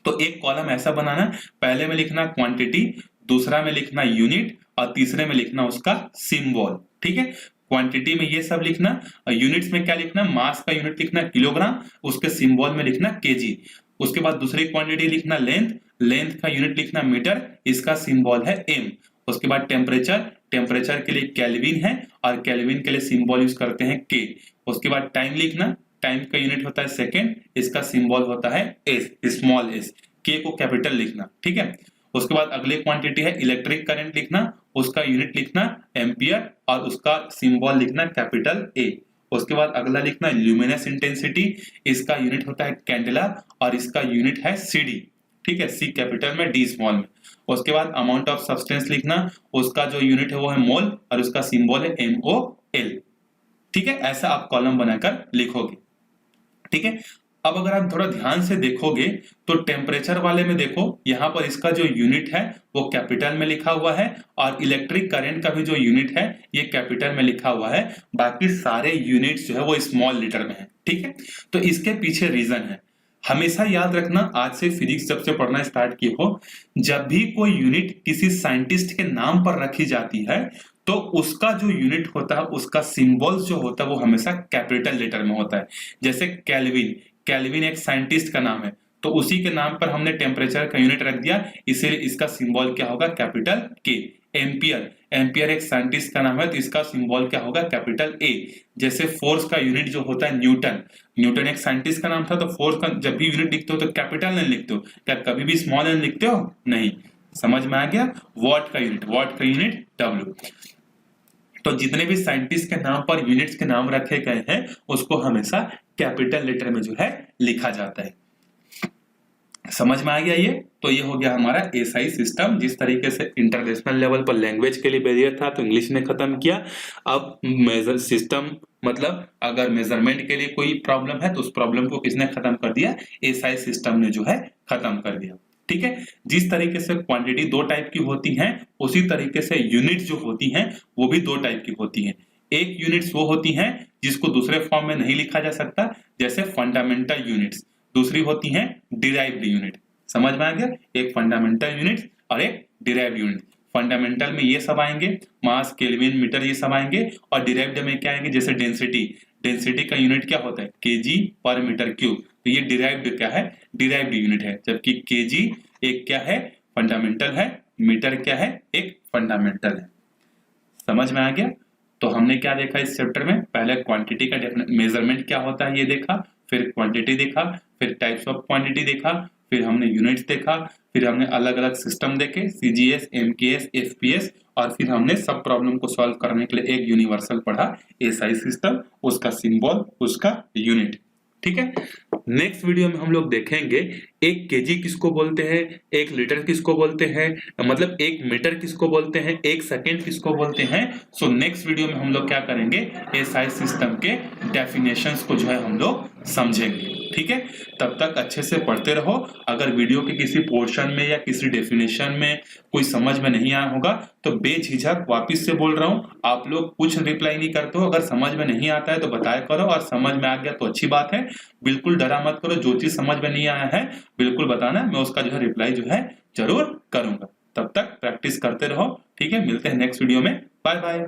तो एक कॉलम ऐसा बनाना, पहले में लिखना क्वांटिटी, दूसरा में लिखना यूनिट, और तीसरे में लिखना उसका सिंबल, ठीक है। क्वांटिटी में ये सब लिखना, और यूनिट्स में क्या लिखना, मास का यूनिट लिखना किलोग्राम, उसके सिंबल में लिखना केजी। उसके बाद दूसरी क्वांटिटी लिखना लेंथ, लेंथ का यूनिट लिखना मीटर, इसका सिंबल है एम। उसके बाद टेम्परेचर, टेम्परेचर के लिए केल्विन है, और केल्विन के लिए सिंबल यूज करते हैं के। उसके बाद टाइम लिखना, टाइम का यूनिट होता है सेकेंड, इसका सिंबल होता है एस, स्मॉल एस। के को कैपिटल लिखना, ठीक है। उसके बाद अगली क्वांटिटी है इलेक्ट्रिक करंट लिखना, उसका यूनिट लिखना एम्पियर और उसका सिंबल लिखना कैपिटल ए। उसके बाद अगला लिखना ल्यूमिनस इंटेंसिटी, इसका यूनिट होता है कैंडेला और इसका यूनिट है सीडी, ठीक है, सी कैपिटल में डी स्मॉल में। उसके बाद अमाउंट ऑफ सब्सटेंस लिखना, उसका जो यूनिट है वो है मोल और उसका सिंबल है MOL, ठीक है, ऐसा आप कॉलम बनाकर लिखोगे, ठीक है। अब अगर आप थोड़ा ध्यान से देखोगे तो टेम्परेचर वाले में देखो यहाँ पर इसका जो यूनिट है वो कैपिटल में लिखा हुआ है और इलेक्ट्रिक करंट का भी जो यूनिट है ये कैपिटल में लिखा हुआ है, बाकी सारे यूनिट्स जो है वो स्मॉल लीटर में है, ठीक है। तो इसके पीछे रीजन है, हमेशा याद रखना, आज से फिजिक्स जब से पढ़ना स्टार्ट किए हो, जब भी कोई यूनिट किसी साइंटिस्ट के नाम पर रखी जाती है तो उसका जो यूनिट होता है उसका सिंबल्स जो होता है वो हमेशा कैपिटल लेटर में होता है। जैसे केल्विन, केल्विन एक साइंटिस्ट का नाम है तो उसी के नाम पर हमने टेम्परेचर का यूनिट रख दिया, इसीलिए इसका सिंबल क्या होगा कैपिटल के। एम्पियर, एम्पियर एक साइंटिस्ट का नाम है तो इसका सिंबल क्या होगा कैपिटल ए। जैसे फोर्स का यूनिट जो होता है न्यूटन, न्यूटन एक साइंटिस्ट का नाम था तो फोर्स का जब भी यूनिट लिखते हो तो कैपिटल एन लिखते हो, क्या कभी भी स्मॉल एन लिखते हो? नहीं। समझ में आ गया? वॉट का यूनिट W। तो जितने भी साइंटिस्ट के नाम पर यूनिट्स के नाम रखे गए हैं उसको हमेशा कैपिटल लेटर में जो है लिखा जाता है। समझ में आ गया ये? तो ये हो गया हमारा एसआई सिस्टम, जिस तरीके से इंटरनेशनल लेवल पर लैंग्वेज के लिए बैरियर था तो इंग्लिश ने खत्म किया। अब मेजर सिस्टम मतलब अगर मेजरमेंट के लिए कोई प्रॉब्लम है तो उस प्रॉब्लम को किसने खत्म कर दिया? एसआई सिस्टम ने जो है खत्म कर दिया, ठीक है। जिस तरीके से क्वांटिटी दो टाइप की होती हैं उसी तरीके से यूनिट जो होती हैं वो भी दो टाइप की होती हैं। एक यूनिट्स वो होती हैं जिसको दूसरे फॉर्म में नहीं लिखा जा सकता, जैसे फंडामेंटल यूनिट्स। दूसरी होती हैं डिराइव्ड यूनिट। समझ में आ गया? एक फंडामेंटल यूनिट और एक डिराइव्ड यूनिट। फंडामेंटल में ये सब आएंगे, मास, केल्विन, मीटर, ये सब आएंगे। और डिराइव्ड में क्या आएंगे? जैसे डेंसिटी, डेंसिटी का यूनिट क्या होता है? केजी पर मीटर क्यूब। तो ये डिराइव्ड क्या है? डिराइव्ड यूनिट है। जबकि केजी एक क्या है? फंडामेंटल है। मीटर क्या है? एक फंडामेंटल है। समझ में आ गया? तो हमने क्या देखा इस चैप्टर में? पहले क्वांटिटी का मेजरमेंट क्या होता है ये देखा, फिर क्वांटिटी देखा, फिर टाइप्स ऑफ क्वांटिटी देखा, फिर हमने यूनिट्स देखा, फिर हमने अलग अलग सिस्टम देखे, सीजीएस, एमकेएस, एफपीएस, और फिर हमने सब प्रॉब्लम को सॉल्व करने के लिए एक यूनिवर्सल पढ़ा, एसआई सिस्टम, उसका सिंबल, उसका यूनिट, ठीक है। नेक्स्ट वीडियो में हम लोग देखेंगे एक केजी किसको बोलते हैं, एक लीटर किसको बोलते हैं, मतलब एक मीटर किसको बोलते हैं, एक सेकंड किसको बोलते हैं। सो नेक्स्ट वीडियो में हम लोग क्या करेंगे? एसआई सिस्टम के डेफिनेशंस को जो है हम लोग समझेंगे, ठीक है। तब तक अच्छे से पढ़ते रहो। अगर वीडियो के किसी पोर्शन में या किसी डेफिनेशन में कोई समझ में नहीं आया होगा तो बेझिझक वापस से बोल रहा हूँ, आप लोग कुछ रिप्लाई नहीं करते हो। अगर समझ में नहीं आता है तो बताया करो, और समझ में आ गया तो अच्छी बात है। बिल्कुल डरा मत करो, जो चीज समझ में नहीं आया है बिल्कुल बताना, मैं उसका जो है रिप्लाई जो है जरूर करूंगा। तब तक प्रैक्टिस करते रहो, ठीक है। मिलते हैं नेक्स्ट वीडियो में। Bye bye.